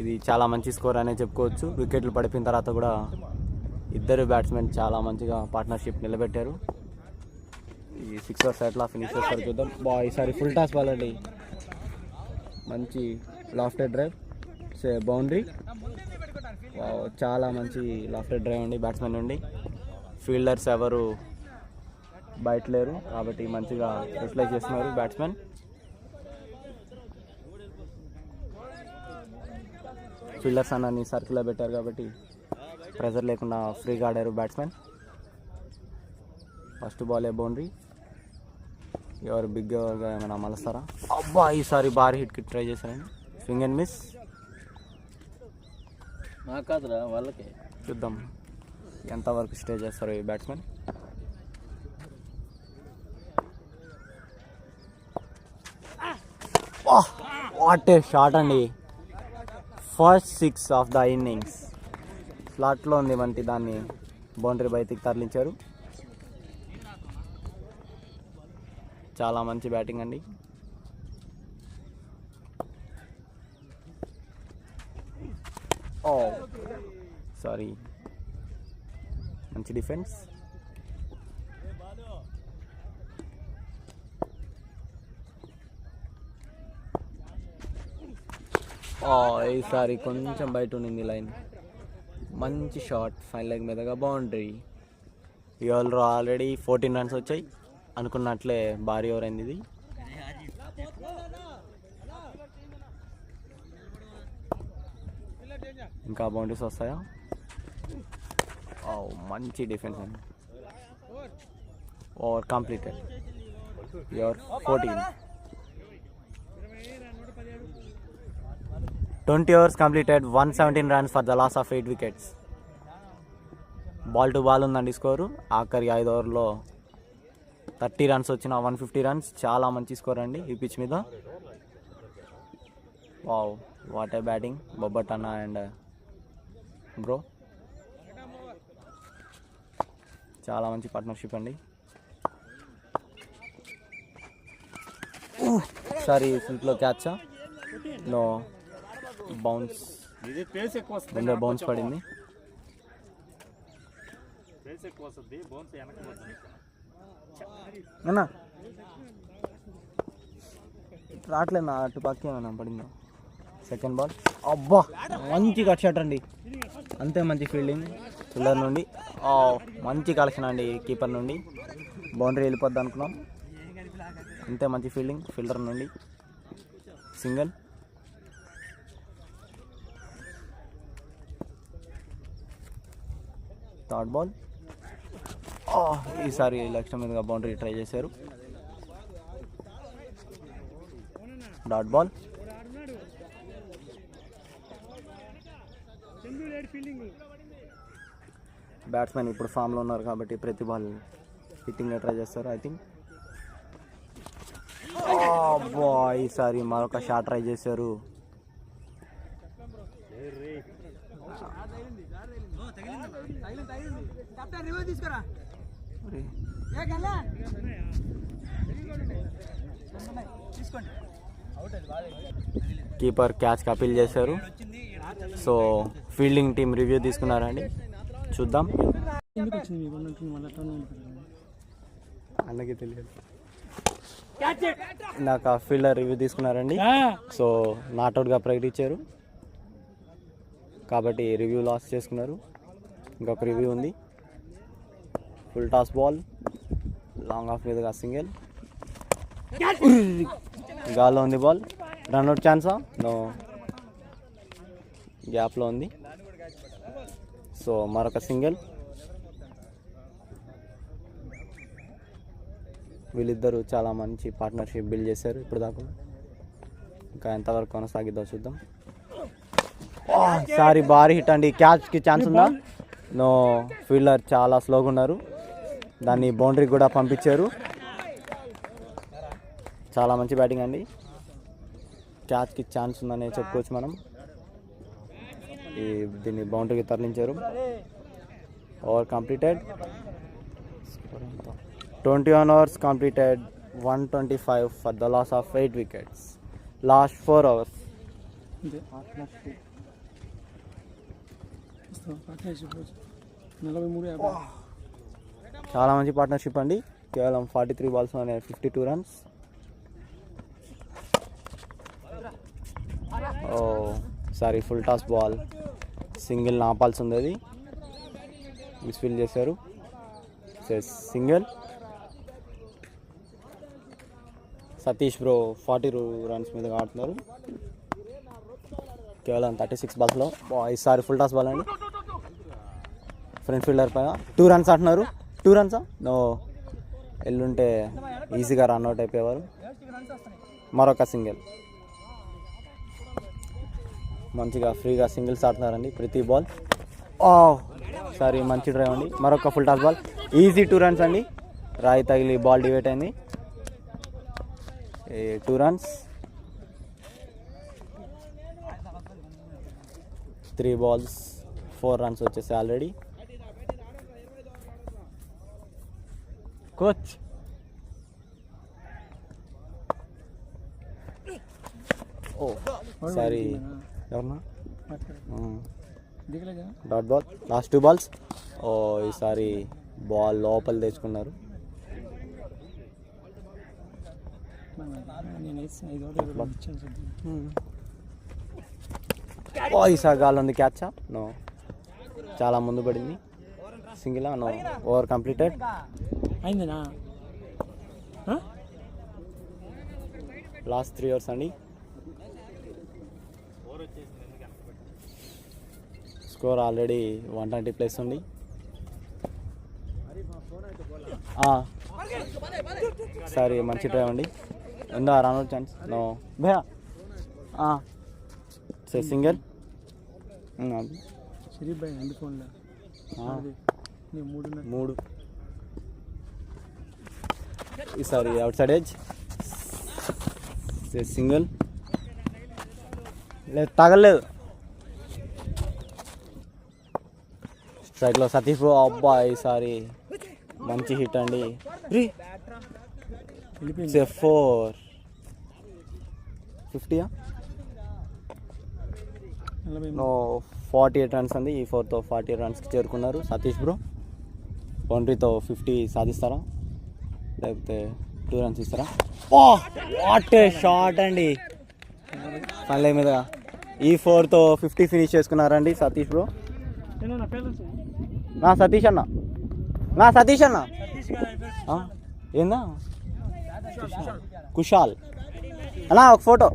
ఇది చాలా మంచి స్కోర్ అనే చెప్పుకోవచ్చు. వికెట్లు పడిపోయిన తర్వాత కూడా ఇద్దరు బ్యాట్స్మెన్ చాలా మంచిగా పార్ట్నర్షిప్ నిలబెట్టారు. ఈ సిక్సర్స్ ఎట్లా ఫినిష్ చేస్తారు చూద్దాం. ఈసారి ఫుల్ టాస్ బాల్ అండి, మంచి లాఫ్టెడ్ డ్రైవ్, బౌండరీ. చాలా మంచి లాఫ్టెడ్ డ్రైవ్ అండి బ్యాట్స్మెన్ నుండి. ఫీల్డర్స్ ఎవరు బయట లేరు కాబట్టి మంచిగా యూటిలైజ్ చేస్తున్నారు బ్యాట్స్మెన్. ఫీల్డర్స్ అన్నీ సర్కిల్లో పెట్టారు కాబట్టి ప్రెజర్ లేకుండా ఫ్రీగా ఆడారు బ్యాట్స్మెన్. ఫస్ట్ బాలే బౌండరీ. ఎవరు బిగ్ ఓవర్గా ఏమైనా మలుస్తారా? అబ్బా ఈసారి భారీ హిట్కి ట్రై చేశారండి. Swing and miss. నాకు కాదురా వాళ్ళకే. చూద్దాం ఎంతవరకు స్టే చేస్తారు ఈ బ్యాట్స్మెన్. వాట్ ఏ షాట్ అండి. First 6 of the innings. స్లాట్లో ఉంది వంటి దాన్ని బౌండరీ బయటికి తరలించారు. చాలా మంచి బ్యాటింగ్ అండి. సారీ, మంచి డిఫెన్స్. ఈసారి కొంచెం బయట ఉండింది లైన్. మంచి షాట్, ఫైన్ లెగ్ మీదగా బౌండరీ. ఈ ఓవర్లో ఆల్రెడీ 14 రన్స్ వచ్చాయి. అనుకున్నట్లే భారీ ఓవర్ అయింది ఇది. ఇంకా బౌండరీస్ వస్తాయా? మంచి డిఫెన్స్ అండి. Over completed. Over 14. 20 overs completed, 117 runs for the loss of 8 wickets. Ball to ball ఉందండి స్కోరు. ఆఖరి 5 ఓవర్లో 30 రన్స్ వచ్చిన 150 రన్స్. చాలా మంచి స్కోర్ అండి ఈ పిచ్ మీద. Wow, what a batting Bobbat అన్న అండ్ బ్రో. చాలా మంచి పార్ట్నర్షిప్ అండి. సారీ, స్లిప్లో క్యాచ్. No, bounce. ముందే బౌన్స్ పడింది. అన్నా రావట్లేదు నా అటు పక్క ఏమన్నా పడిందో. Second ball. అబ్బా మంచి కట్ షాట్ అండి. అంతే మంచి ఫీల్డింగ్ ఫీల్డర్ నుండి. మంచి కలెక్షన్ అండి కీపర్ నుండి. బౌండరీ వెళ్ళిపోద్ది అనుకున్నాం. అంతే మంచి ఫీల్డింగ్ ఫీల్డర్ నుండి. సింగిల్. Third ball. ఈసారి లక్ష్యం మీదుగా బౌండరీ ట్రై చేశారు. Dot ball. బ్యాట్స్మెన్ ఇప్పుడు ఫామ్లో ఉన్నారు కాబట్టి ప్రతి బాల్ హిట్టింగ్గా ట్రై చేస్తారు ఐ థింక్. ఈసారి మరొక షాట్ ట్రై చేశారు. కీపర్ క్యాచ్కి అపీల్ చేశారు. సో ఫీల్డింగ్ టీం రివ్యూ తీసుకున్నారండి, చూద్దాం. అన్నకి తెలియదు. నాకు ఫీల్డర్ రివ్యూ తీసుకున్నారండి. సో నాట్అవుట్గా ప్రకటించారు కాబట్టి రివ్యూ లాస్ చేసుకున్నారు. ఇంకొక రివ్యూ ఉంది. Full toss ball, long off మీదుగా సింగిల్. గాల్లో ఉంది బాల్. రన్అట్ ఛాన్సా? నో, గ్యాప్లో ఉంది. సో మరొక సింగిల్. వీళ్ళిద్దరూ చాలా మంచి పార్ట్నర్షిప్ బిల్డ్ చేశారు ఇప్పుడు దాకా. ఇంకా ఎంతవరకు కొనసాగిద్దో చూద్దాం. సారీ, భారీ హిట్ అండి. క్యాచ్కి ఛాన్స్ ఉందా? నో, ఫీల్డర్ చాలా స్లోగా ఉన్నారు. దాన్ని బౌండరీ కూడా పంపించారు. చాలా మంచి బ్యాటింగ్ అండి. క్యాచ్కి ఛాన్స్ ఉందని చెప్పుకోవచ్చు మనం. దీన్ని బౌండరీకి తరలించారు. Over completed. 21 overs completed, 125 for the loss of 8 wickets. Last 4 overs. చాలా మంచి పార్ట్నర్షిప్ అండి. కేవలం 43 బాల్స్ అనే 52 runs. Oh sorry, full toss ball, single నాపాల్సి ఉంది, అది మిస్ఫీల్ చేశారు. సింగిల్. సతీష్ బ్రో 40 రన్స్ మీద ఆడుతున్నారు కేవలం 36 బాల్స్లో. ఈసారి ఫుల్ టాస్ బాల్ అండి, ఫ్రంట్ ఫీల్డర్ పైన 2 రన్స్ అంటున్నారు. 2 రన్సా? నో, ఎల్లుంటే ఈజీగా రన్అట్ అయిపోయేవారు. మరొక సింగిల్, మంచిగా ఫ్రీగా సింగిల్స్ ఆడుతున్నారండి ప్రతి బాల్. సారీ, మంచి డ్రైవ్ అండి. మరొక full toss ball, easy 2 runs అండి. రాయి తగిలి బాల్ డివేట్ అయింది. 2 రన్స్. 3 balls 4 రన్స్ వచ్చేసాయి ఆల్రెడీ. కోచ్ సారీ, ఎవరన్నా డాట్ బాల్. Last 2 balls. ఈసారి బాల్ లోపల తెచ్చుకున్నారు. ఈసారి గాలి ఉంది, క్యాచా? నో, చాలా ముందు పడింది. సింగిలా? No, over completed. అయిందినా? లాస్ట్ 3 overs అండి. స్కోర్ ఆల్రెడీ 120+ ఉంది. సారీ, మంచి డ్రైవ్ అండి. ఉందా రన్అట్ ఛాన్స్? నో భయా. సింగిల్. మూడు. ఈసారి అవుట్ సైడ్ ఎడ్జ్. సింగిల్. లేదు, తగలేదు. స్ట్రైక్లో సతీష్ బ్రో. అబ్బా, ఈసారి మంచి హిట్ అండి. 450. నో, 48 రన్స్ అండి. ఈ 4తో 48 రన్స్కి చేరుకున్నారు సతీష్ బ్రో. బౌండరీతో 50 సాధిస్తారా, లేకపోతే 2 రన్స్ ఇస్తారా? వాట్ ఏ షాట్ అండి, పల్లె మీద. ఈ 4తో 50 ఫినిష్ చేసుకున్నారండి సతీష్ బ్రో. సతీష్ అన్న, ఏందా కుషాల్ అన్నా, ఒక ఫోటో.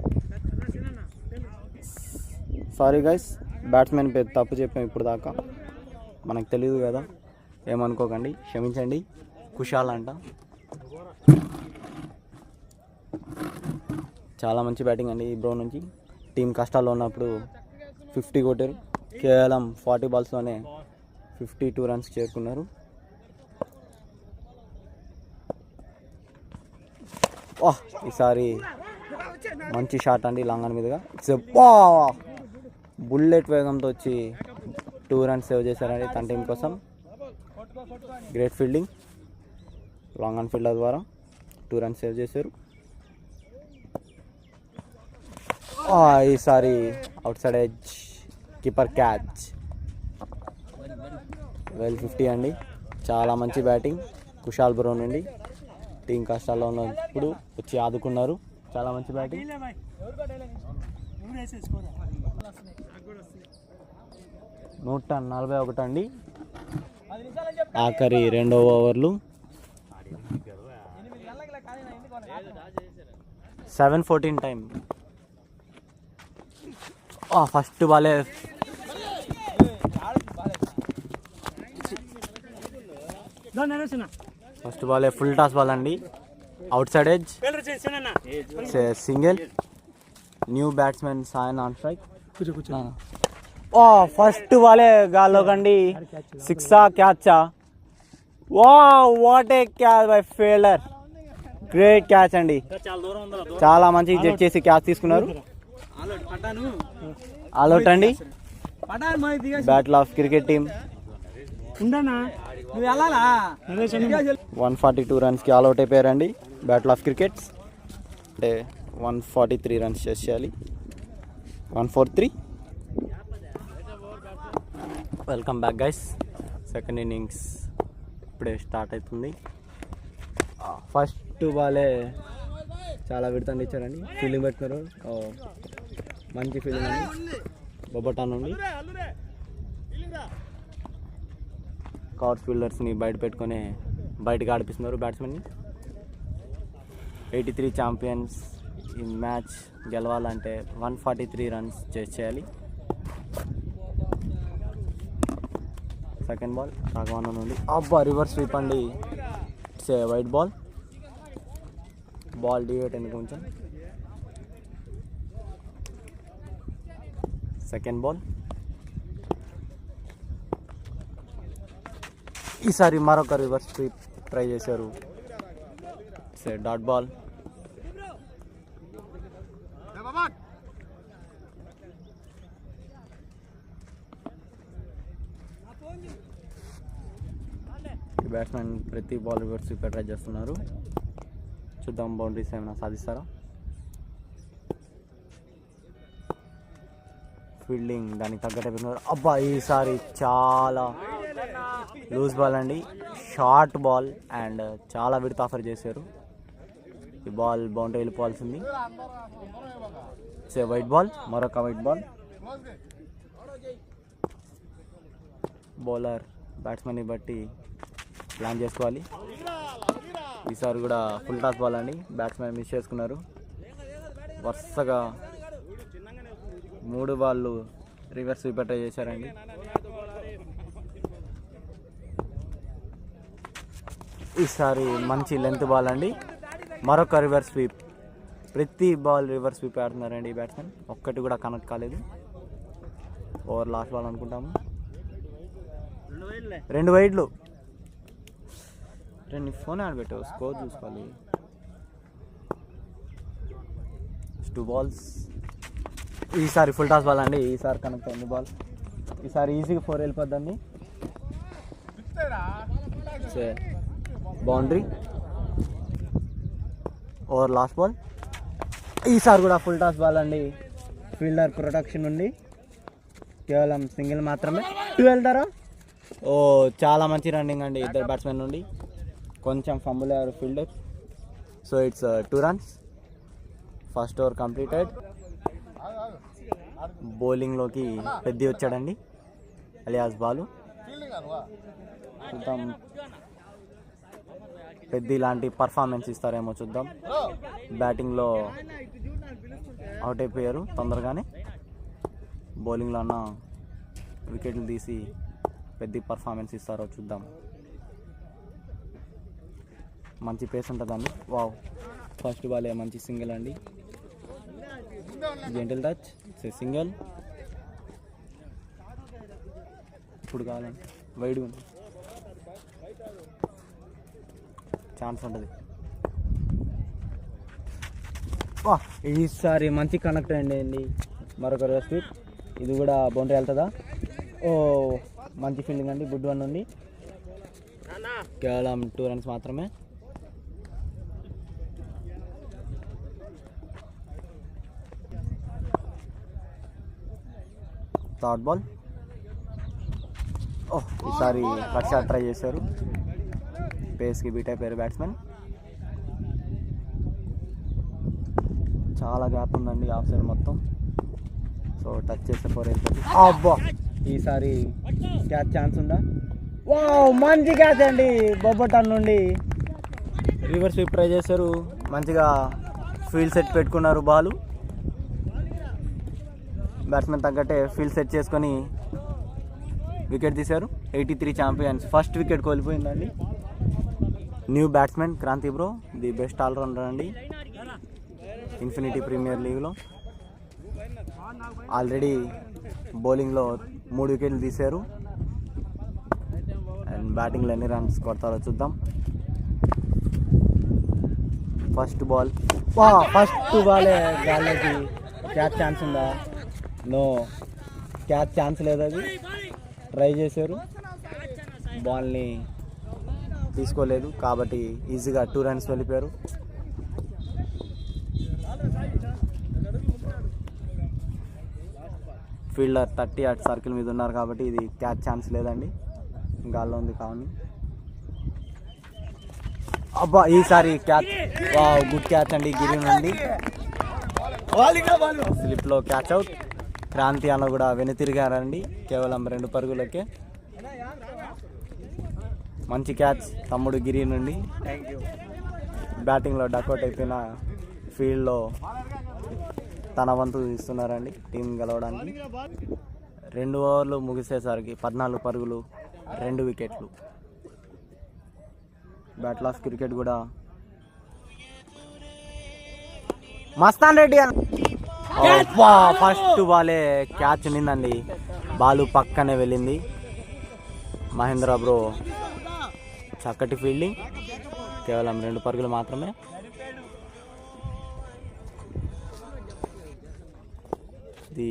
సారీ గైస్, బ్యాట్స్మెన్ పేరు తప్పు చెప్పాం ఇప్పుడు దాకా, మనకు తెలియదు కదా, ఏమనుకోకండి, క్షమించండి. కుషాల్ అంట. చాలా మంచి బ్యాటింగ్ అండి ఈ బ్రో నుంచి. టీం కష్టాల్లో ఉన్నప్పుడు 50 కొట్టారు. కేవలం 40 balsలోనే 52 రన్స్ చేరుకున్నారు. ఈసారి మంచి షాట్ అండి లాంగ్ ఆన్ మీదుగా. బుల్లెట్ వేగంతో వచ్చి 2 రన్స్ సేవ్ చేశారండి తన టీం కోసం. Great fielding, long on fielder ద్వారా 2 రన్స్ సేవ్ చేశారు. ఈసారి out side edge, keeper catch. 50 అండి. చాలా మంచి బ్యాటింగ్ కుషాల్ బ్రో నుండి. టీం కష్టాల్లో ఉన్నప్పుడు వచ్చి ఆదుకున్నారు. చాలా మంచి బ్యాటింగ్. 141 అండి. ఆఖరి 2వ ఓవర్లు. 7:14 టైం. ఫస్ట్ బాలే ఫుల్ టాస్ బాల్ అండి. Out side edge, single. New batsmen Sayan on strike. First బాలే గాల్లో కండి. 6 క్యాచా? What a catch by fielder. Great catch అండి. చాలా మంచి జడ్జ్ చేసి క్యాచ్ తీసుకున్నారు. ఆల్అౌట్ అండి. Battle of cricket team. 142 రన్స్కి ఆల్అౌట్ అయిపోయారండి బ్యాటిల్ ఆఫ్ క్రికెట్స్. అంటే 143 రన్స్ చేసేయాలి. 143. Welcome back guys. Second innings ఇప్పుడే స్టార్ట్ అవుతుంది. ఫస్ట్ బాలే చాలా విడతండి ఇచ్చారండి. ఫీల్డింగ్ పెట్టుకున్నారు, మంచి ఫీల్డింగ్ అండి బొబ్బటా నుండి. కవర్ ఫీల్డర్స్ని బయట పెట్టుకొని బయటకు ఆడిపిస్తున్నారు బ్యాట్స్మెన్ని. 83 ఛాంపియన్స్ ఈ మ్యాచ్ గెలవాలంటే 143 రన్స్ చేయాలి. సెకండ్ బాల్ రాఘవన్న నుండి అబ్బా రివర్స్ స్వీప్ అండి. It's a wide ball. Ball deviate అయింది కొంచెం. సెకండ్ బాల్ ఈసారి మరొక రివర్స్ స్వీప్ ట్రై చేశారు. It's a dot ball. Batsmen ప్రతి బాల్ రివర్స్ స్వీప్ ట్రై చేస్తున్నారు. చూద్దాం బౌండరీస్ ఏమైనా సాధిస్తారా. ఫీల్డింగ్ దానికి తగ్గట్టే పెట్టుకున్నారు. అబ్బా ఈసారి చాలా లూజ్ బాల్ అండి. షార్ట్ బాల్ అండ్ చాలా విడత ఆఫర్ చేశారు. ఈ బాల్ బౌండరీ వెళ్ళిపోవాల్సింది. వైట్ బాల్, మరొక వైట్ బాల్. బౌలర్ బ్యాట్స్మెన్ని బట్టి ప్లాన్ చేసుకోవాలి. ఈసారి కూడా ఫుల్ టాస్ బాల్ అండి. బ్యాట్స్మెన్ మిస్ చేసుకున్నారు. వరుసగా 3 బాళ్ళు రివర్స్ స్వీప్ ట్రై చేశారండి. ఈసారి మంచి లెంత్ బాల్ అండి. మరొక రివర్స్ స్వీప్. ప్రతి బాల్ రివర్స్ స్వీప్ ఆడుతున్నారండి ఈ బ్యాట్స్మెన్. ఒక్కటి కూడా కనెక్ట్ కాలేదు. ఓవర్ లాస్ట్ బాల్ అనుకుంటాము. 2 వైడ్లు. నీ ఫోన్ ఆడబెట్టావు, స్కోర్ చూసుకోవాలి. 2 బాల్స్. ఈసారి ఫుల్ టాస్ బాల్ అండి. ఈసారి కనెక్ట్ అయింది బాల్. ఈసారి ఈజీగా 4 వెళ్ళిపోద్దండి. బౌండరీ. Over last ball. ఈసారి కూడా ఫుల్ టాస్ బాల్ అండి. ఫీల్డర్ ప్రొటెక్షన్ ఉంది. కేవలం సింగిల్ మాత్రమే. 2 వెళ్తారా? ఓ చాలా మంచి రన్నింగ్ అండి ఇద్దరు బ్యాట్స్మెన్ నుండి. కొంచెం ఫంబుల్ అయ్యారు fielder. So it's 2 runs. First over completed. బౌలింగ్లోకి పెద్ద వచ్చాడండి అలియాస్ బాలు. చూద్దాం పెద్ద ఇలాంటి పర్ఫార్మెన్స్ ఇస్తారేమో చూద్దాం. బ్యాటింగ్లో అవుట్ అయిపోయారు తొందరగానే. బౌలింగ్లో అన్న వికెట్లు తీసి పెద్ద పర్ఫార్మెన్స్ ఇస్తారో చూద్దాం. మంచి పేస్ ఉంటుందండి. వావ్, ఫస్ట్ బాలే మంచి సింగిల్ అండి. Gentle touch, single. ఇప్పుడు కావాలండి వైడ్ ఉంది, ఛాన్స్ ఉంటుంది. ఈసారి మంచి కనెక్ట్ అయ్యండి. మరొక రివర్స్ స్వీప్. ఇది కూడా బౌండరీ వెళ్తుందా? ఓ మంచి ఫీల్డింగ్ అండి. గుడ్ వన్ ఉంది. కేవలం 2 runs మాత్రమే. Third ball. ఈసారి కట్ షాట్ ట్రై చేశారు. పేస్కి బీట్ అయిపోయారు బ్యాట్స్మెన్. చాలా గ్యాప్ ఉందండి ఆఫ్ సైడ్ మొత్తం. సో టచ్ చేస్తే 4 వెళ్ళిపోతుంది. అబ్బా ఈసారి క్యాచ్ ఛాన్స్ ఉందా? వావ్, మంచి క్యాచ్ అండి బొబ్బటన్ నుండి. రివర్స్ స్వీప్ ట్రై చేశారు. మంచిగా ఫీల్డ్ సెట్ పెట్టుకున్నారు బాలు. బ్యాట్స్మెన్ తగ్గట్టే ఫీల్డ్ సెట్ చేసుకొని వికెట్ తీశారు. 83 ఛాంపియన్స్. ఫస్ట్ వికెట్ కోల్పోయిందండి. New batsmen Kranthi bro, the best allrounder అండి ఇన్ఫినిటీ ప్రీమియర్ లీగ్లో. ఆల్రెడీ బౌలింగ్లో 3 వికెట్లు తీశారు. అండ్ బ్యాటింగ్లో ఎన్ని రన్స్ కొడతారో చూద్దాం. First ball. ఫస్ట్ బాలే గాలికి క్యాచ్ ఛాన్స్ ఉందా? నో, క్యాచ్ ఛాన్స్ లేదు. అది ట్రై చేశారు, బాల్ని తీసుకోలేదు కాబట్టి ఈజీగా 2 runs వెళ్ళిపోయారు. ఫీల్డర్ 30 అట్ సర్కిల్ మీద ఉన్నారు కాబట్టి ఇది క్యాచ్ ఛాన్స్ లేదండి, గాల్లో ఉంది కావాలి. అబ్బా ఈసారి క్యాచ్, గుడ్ క్యాచ్ అండి గిరి నుండి. స్లిప్లో క్యాచ్ అవుట్. క్రాంతి అన్న కూడా వెనుతిరిగారండి కేవలం 2 పరుగులకే. మంచి క్యాచ్ తమ్ముడు గిరి నుండి. బ్యాటింగ్లో డక్అవుట్ అయిపోయిన ఫీల్డ్లో తన వంతు ఇస్తున్నారండి టీం గెలవడానికి. 2 ఓవర్లు ముగిసేసరికి 14 పరుగులు, 2 వికెట్లు. బ్యాట్లాస్ క్రికెట్ కూడా మస్తాన్ రెడ్డి ఫస్ట్ బాలే క్యాచ్ ఉన్నిందండి, బాలు పక్కనే వెళ్ళింది. మహేంద్ర బ్రో చక్కటి ఫీల్డింగ్, కేవలం 2 పరుగులు మాత్రమే. ఇది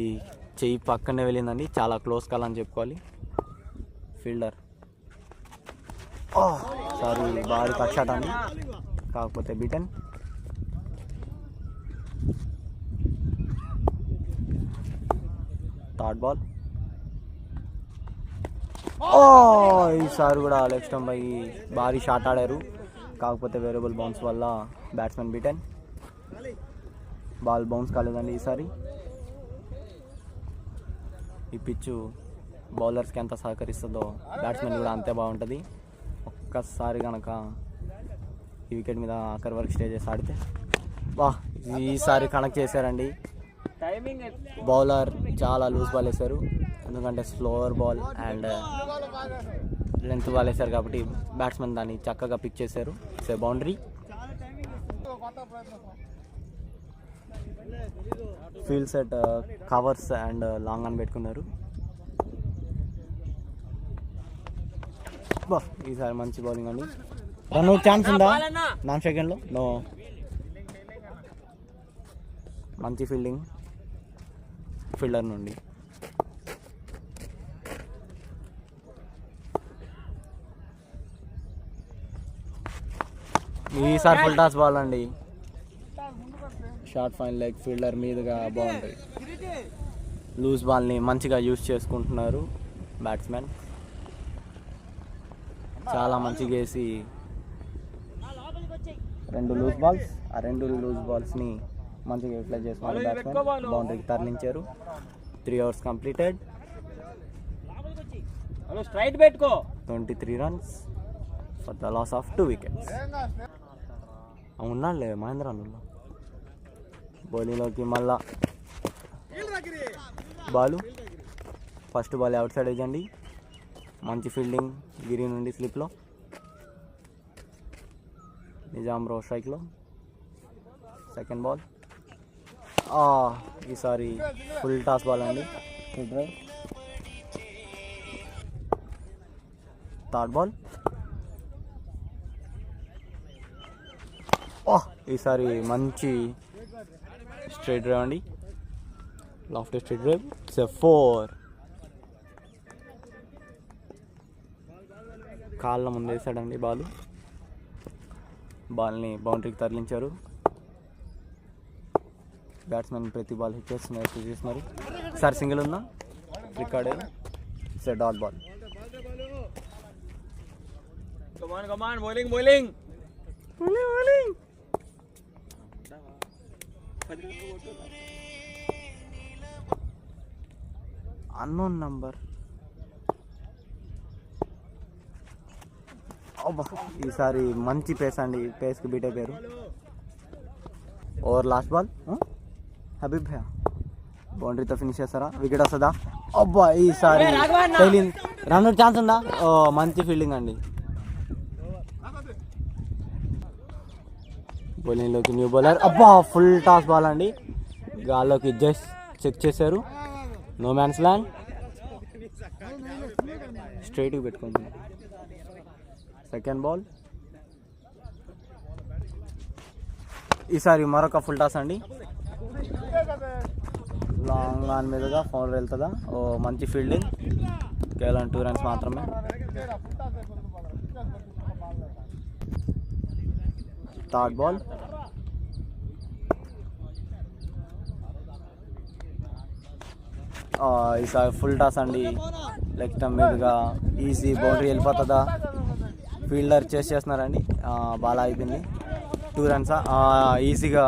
చెయ్యి పక్కనే వెళ్ళిందండి, చాలా క్లోజ్ కాల్ అని చెప్పుకోవాలి. Fielder sorry body cut shot అండి, కాకపోతే బీటన్. Third ball. ఈసారి కూడా లెగ్ స్టంప్ పై భారీ షాట్ ఆడారు, కాకపోతే వేరియబుల్ బౌన్స్ వల్ల బ్యాట్స్మెన్ బీటన్. బాల్ బౌన్స్ కాలేదండి ఈసారి. ఈ పిచ్చు బౌలర్స్కి ఎంత సహకరిస్తుందో బ్యాట్స్మెన్ కూడా అంతే బాగుంటుంది. ఒక్కసారి కనుక ఈ వికెట్ మీద ఆఖరి వరకు స్టే చేసి ఆడితే ఈసారి కనెక్ట్ చేశారండి. బౌలర్ చాలా లూజ్ బాల్ వేశారు, ఎందుకంటే slower ball and length ball వేశారు కాబట్టి బ్యాట్స్మెన్ దాన్ని చక్కగా పిక్ చేశారు. It's a boundary. Field set covers and long అని పెట్టుకున్నారు. ఈసారి మంచి బౌలింగ్ అండి. రన్ ఛాన్స్ ఉందా 9 సెకండ్లో? నో. మంచి ఫీల్డింగ్ ఫీల్డర్ నుండి. ఈసారి ఫుల్ టాస్ బాల్ అండి, షార్ట్ ఫైన్ లెగ్ ఫీల్డర్ మీదుగా బాగుంటుంది. లూజ్ బాల్ని మంచిగా యూజ్ చేసుకుంటున్నారు బ్యాట్స్మెన్. చాలా మంచిగా వేసి 2 లూజ్ బాల్స్, ఆ 2 లూజ్ బాల్స్ని మంచిగా యూటిలైజ్ చేసుకున్నారు బ్యాట్స్మెన్. బౌండరీకి తరలించారు. 3 overs completed. 23 runs for the loss of 2 wickets. ఉన్నాడులే మహేంద్ర అన్నలో. బౌలింగ్లోకి మళ్ళా Balu. First ball out side edge అండి. మంచి ఫీల్డింగ్ గిరి నుండి స్లిప్లో. నిజాం రో స్ట్రైక్లో. Second ball. ఈసారి ఫుల్ టాస్ బాల్ అండి. Third ball. ఈసారి మంచి స్ట్రైట్ డ్రైవ్ అండి, లాఫ్ట్ స్ట్రైట్ డ్రైవ్. ఇట్స్ 4. కాళ్ళ ముందు వేసాడండి బాల్ని బౌండరీకి తరలించారు. బ్యాట్స్మెన్ ప్రతి బాల్ హిట్ చేస్తున్నారు. సార్ సింగిల్ ఉందా? Record. It's dot ball. Bowling unknown number. ఈసారి మంచి పేస్ అండి, పేస్కి బీట్ అయిపోయారు. Over last ball. హబీబ్ భయ్యా బౌండరీతో ఫినిష్ చేస్తారా? వికెట్ వస్తుందా? ఈసారి రన్ ఛాన్స్ ఉందా? మంచి ఫీల్డింగ్ అండి. బౌలింగ్లోకి new bowler. Full toss ball అండి, గాల్లోకి జస్ట్ చెక్ చేశారు. No man's land. స్ట్రైట్కి పెట్టుకుంటున్నారు. Second ball. ఈసారి మరొక ఫుల్ టాస్ అండి, లాంగ్ ఆన్ మీదుగా ఫౌల్ వెళ్తుందా? మంచి ఫీల్డింగ్, కేవలం 2 runs మాత్రమే. Third ball. ఈసారి ఫుల్ టాస్ అండి. లెగ్ స్టంప్ మీదుగా ఈజీ బౌండరీ వెళ్ళిపోతుందా? ఫీల్డర్ చేస్తున్నారండి. బాల్ అయిపోయింది. 2 runs. ఈజీగా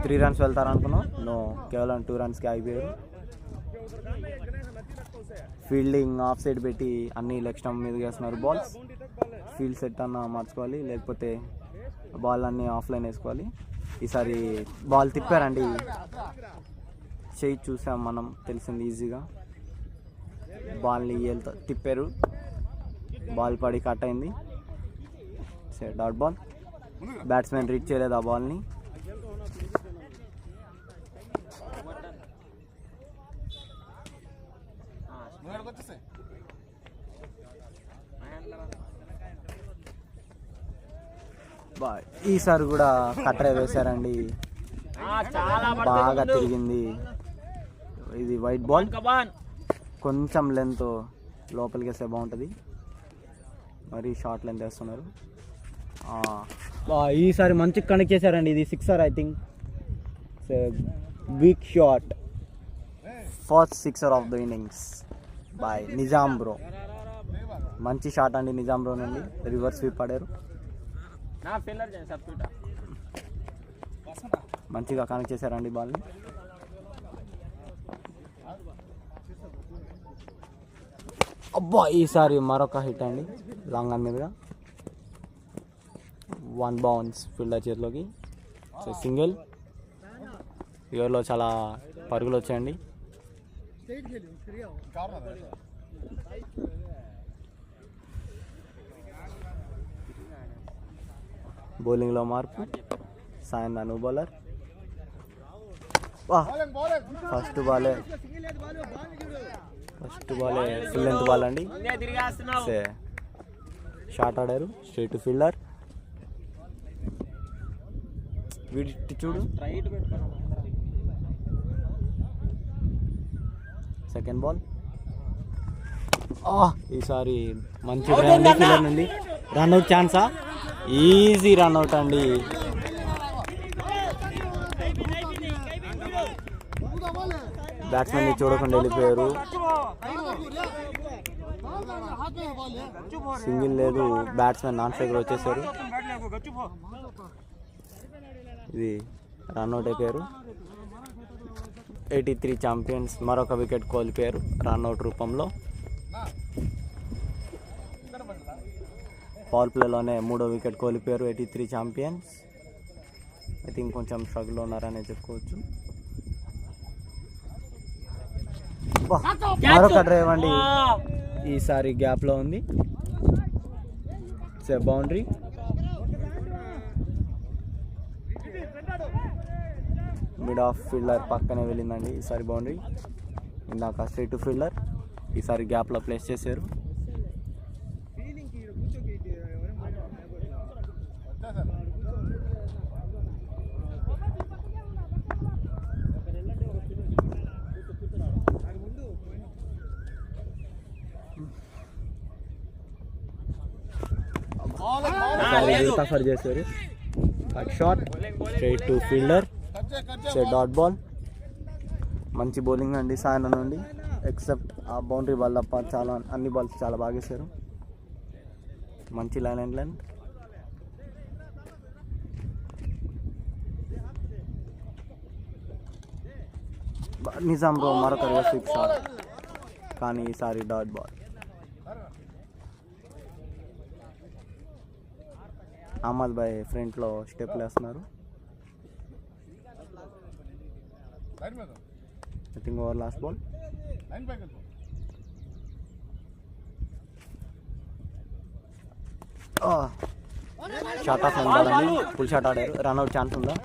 3 runs వెళ్తారనుకున్నాం. నో, కేవలం 2 runsకి ఆగిపోయారు. ఫీల్డింగ్ ఆఫ్ సైడ్ పెట్టి అన్ని లెగ్ స్టంప్ మీదకి వేస్తున్నారు బాల్స్. ఫీల్డ్ సెట్ అన్న మార్చుకోవాలి, లేకపోతే బాల్ అన్నీ ఆఫ్లైన్ వేసుకోవాలి. ఈసారి బాల్ తిప్పారండి. చేయి చూసాం మనం, తెలిసింది ఈజీగా. బాల్ని తిప్పారు, బాల్ పడి కట్ అయింది. Dot ball. బ్యాట్స్మెన్ రీచ్ చేయలేదు ఆ బాల్ని. ఈసారి కూడా కట్టరే వేశారండి. బాగా తిరిగింది. ఇది వైట్ బాల్. కొంచెం లెంత్ లోపలికి వేస్తే బాగుంటుంది. మరి షార్ట్ లెంత్ వేస్తున్నారు. ఈసారి మంచి కనెక్ట్ చేశారండి. ఇది 6 I think. Big shot. First 6 of the innings by Nizam bro. మంచి షాట్ అండి నిజాం బ్రో నుండి. రివర్స్ స్వీప్ పడారు. మంచిగా కనెక్ట్ చేశారండి బాల్ని. అబ్బా, ఈసారి మరొక హిట్ అండి లాంగ్ ఆన్ మీదుగా. 1 బౌన్స్ ఫీల్డర్ చేతిలోకి. సింగిల్. ఇవర్లో చాలా పరుగులు వచ్చాయండి. బౌలింగ్లో మార్పు. సాయన్ అను బౌలర్. ఫస్ట్ బాలే ఫుల్ లెంత్ బాల్ అండి. షాట్ ఆడారు. Straight to fielder. వీడి చూడు. Second ball. ఈసారి మంచి ఫీల్డర్ నుండి రన్అట్ ఛాన్సా? ఈజీ రన్అట్ అండి. బ్యాట్స్మెన్ ని చూడకుండా వెళ్ళిపోయారు. సింగిల్ లేదు. బ్యాట్స్మెన్ నాన్ స్ట్రైకర్ వచ్చేసారు. ఇది రన్అట్ అయిపోయారు. 83 ఛాంపియన్స్ మరొక వికెట్ కోల్పోయారు రన్అట్ రూపంలో. పవర్ ప్లేలోనే 3వ వికెట్ కోల్పోయారు 83 ఛాంపియన్స్. ఐ థింక్ కొంచెం స్ట్రగుల్ ఉన్నారనే చెప్పుకోవచ్చు. మరొక డ్రైవ్ అండి. ఈసారి గ్యాప్లో ఉంది. బౌండరీ. మిడ్ ఆఫ్ ఫీల్డర్ పక్కనే వెళ్ళిందండి ఈసారి బౌండరీ. ఇందాక స్ట్రైట్ టు ఫీల్డర్. ఈసారి గ్యాప్లో ప్లేస్ చేశారు. సఫర్ చేశారు. Shot straight to fielder. Dot ball. మంచి బౌలింగ్ అండి సాయన నుండి. ఎక్సెప్ట్ ఆ బౌండరీ బాల్ తప్ప చాలా అన్ని బాల్స్ చాలా బాగా వేశారు. మంచి line and length. Nizam bro మరొక రివర్స్ షాట్, కానీ ఈసారి డాట్ బాల్. అహ్మద్ భాయ్ ఫ్రంట్లో స్టెప్లు వేస్తున్నారు. I think over last ball. Shot of ball అండి. ఫుల్ షాట్ ఆడారు. రన్అట్ ఛాన్స్ ఉందా?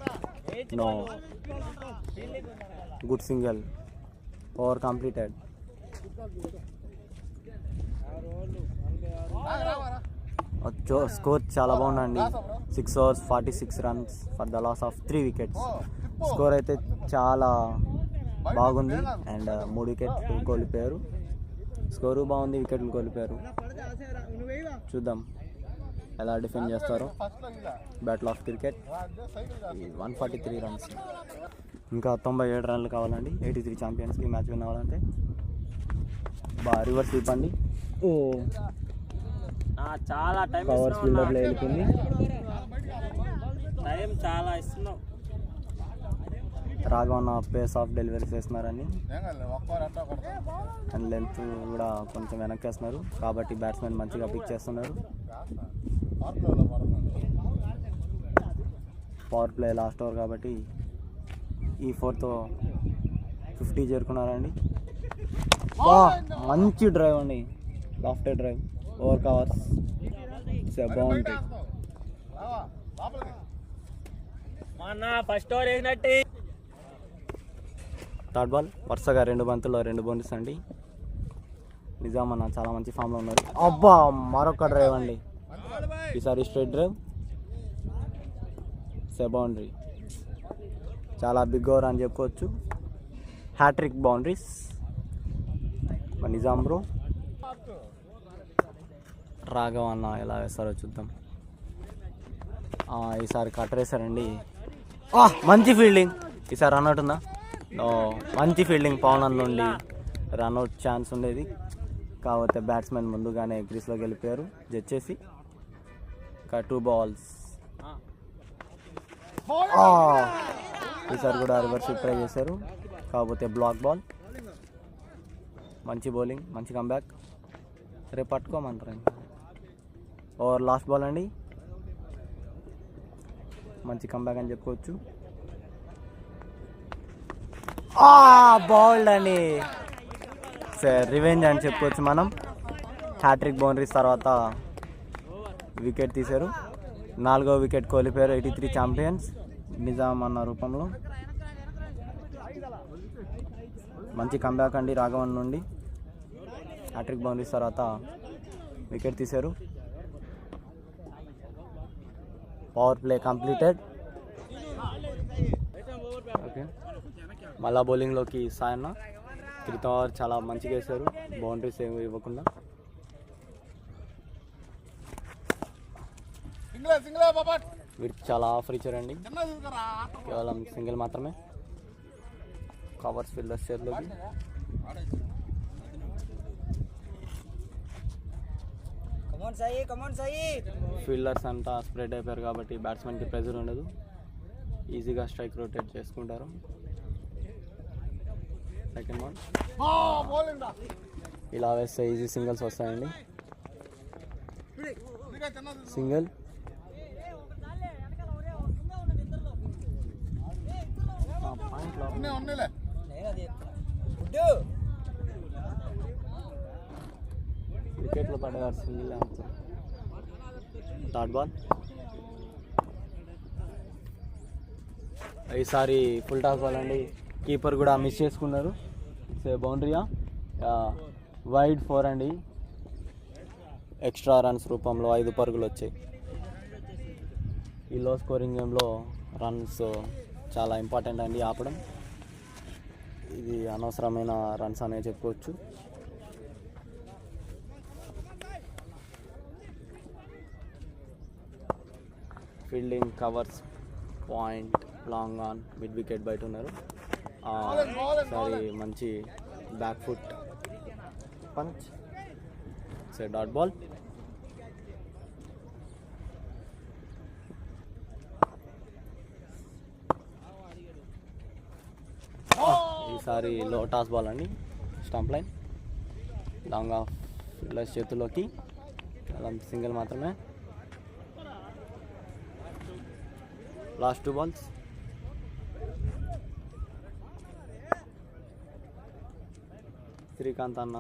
No. Good single. Over completed. Score చాలా బాగుందండి. 6 overs 46 runs for the loss of 3 wickets. Score అయితే చాలా బాగుంది. అండ్ 3 wickets కోల్పోయారు. స్కోరు బాగుంది, వికెట్లు కోల్పోయారు. చూద్దాం ఎలా డిఫెండ్ చేస్తారో. Battle of cricket 143 runs. ఇంకా 97 రన్లు కావాలండి 83 ఛాంపియన్స్కి మ్యాచ్ విన్ అవ్వాలంటే. రివర్స్ స్వీప్ అండి. ఓ చాలా టైం పవర్ ఫీల్డర్లో వెళ్ళిపోయింది. టైం చాలా ఇస్తున్నావు. రాఘవన్న పేస్ ఆఫ్ డెలివరీ చేస్తున్నారని అండ్ లెంత్ కూడా కొంచెం వెనక్కి వేస్తున్నారు కాబట్టి బ్యాట్స్మెన్ మంచిగా పిక్ చేస్తున్నారు. పవర్ ప్లే లాస్ట్ ఓవర్ కాబట్టి ఈ 4తో 50 చేరుకున్నారండి. మంచి డ్రైవ్ అండి, లాఫ్టెడ్ drive, over covers, boundary. First over వేసినట్టు. థర్డ్ బాల్ వరుసగా 2 బంతుల్లో 2 బౌండరీస్ అండి. నిజాం అన్న చాలా మంచి ఫామ్లో ఉన్నారు. అబ్బా మరొక డ్రైవ్ అండి, ఈసారి స్ట్రైట్ డ్రైవ్, బౌండరీ. చాలా బిగ్ ఓవర్ అని చెప్పుకోవచ్చు. Hattrick boundaries Nizam bro. Raghava అన్న ఎలా వేస్తారో చూద్దాం. ఈసారి కట్టరేశారండి. మంచి ఫీల్డింగ్. ఈసారి రన్అట్ ఉందా? మంచి ఫీల్డింగ్ పవన్ అన్న నుండి రన్అట్ ఛాన్స్ ఉండేది, కాకపోతే బ్యాట్స్మెన్ ముందుగానే క్రీస్లోకి వెళ్ళిపోయారు జడ్జ్ చేసి. ఇంకా 2 balls. ఈసారి కూడా రివర్స్ ట్రై చేశారు, కాకపోతే బ్లాక్ బాల్. మంచి బౌలింగ్, మంచి కంబ్యాక్. రేపు పట్టుకోమంటారు. ఓవర్ లాస్ట్ బాల్ అండి, మంచి కంబ్యాక్ అని చెప్పుకోవచ్చు. బౌల్డ్ అండి, రివెంజ్ అని చెప్పుకోవచ్చు మనం. హ్యాట్రిక్ బౌండరీస్ తర్వాత వికెట్ తీశారు. 4వ వికెట్ కోల్పోయారు 83 ఛాంపియన్స్ నిజాం అన్న రూపంలో. మంచి కంబ్యాక్ అండి రాఘవన్ నుండి. హ్యాట్రిక్ బౌండరీస్ తర్వాత వికెట్ తీశారు. Power play completed. ఓకే, మళ్ళా బౌలింగ్లోకి సాయన్న. 3th ఓవర్ చాలా మంచిగా వేశారు, బౌండరీస్ ఏమి ఇవ్వకుండా. వీరికి చాలా ఆఫర్ ఇచ్చారండి, కేవలం సింగిల్ మాత్రమే. కవర్స్ ఫీల్డర్స్ చేతిలోకి. ఫీల్డర్స్ అంతా స్ప్రెడ్ అయిపోయారు కాబట్టి బ్యాట్స్మెన్కి ప్రెజర్ ఉండదు, ఈజీగా స్ట్రైక్ రొటేట్ చేసుకుంటారు. సెకండ్ బాల్ ఇలా వేస్తే ఈజీ సింగిల్స్ వస్తాయండి. సింగిల్. వికెట్లో పడేవారు సింగిల్. Third ball. ఈసారి ఫుల్ టాస్ బాల్ అండి, కీపర్ కూడా మిస్ చేసుకున్నారు. బౌండరీయా? వైడ్ 4 అండి. ఎక్స్ట్రా రన్స్ రూపంలో 5 పరుగులు వచ్చాయి. ఈ లో స్కోరింగ్ గేమ్లో రన్స్ చాలా ఇంపార్టెంట్ అండి ఆపడం. ఇది అనవసరమైన రన్స్ అనే చెప్పుకోవచ్చు. Fielding, covers, point, long on, mid wicket బయట ఉన్నారు. సారీ మంచి back foot punch. Dot ball. ఈసారి లో టాస్ బాల్ అండి, stump line, long off fielders చేతుల్లోకి. సింగిల్ మాత్రమే. Last 2 balls. శ్రీకాంత్ అన్న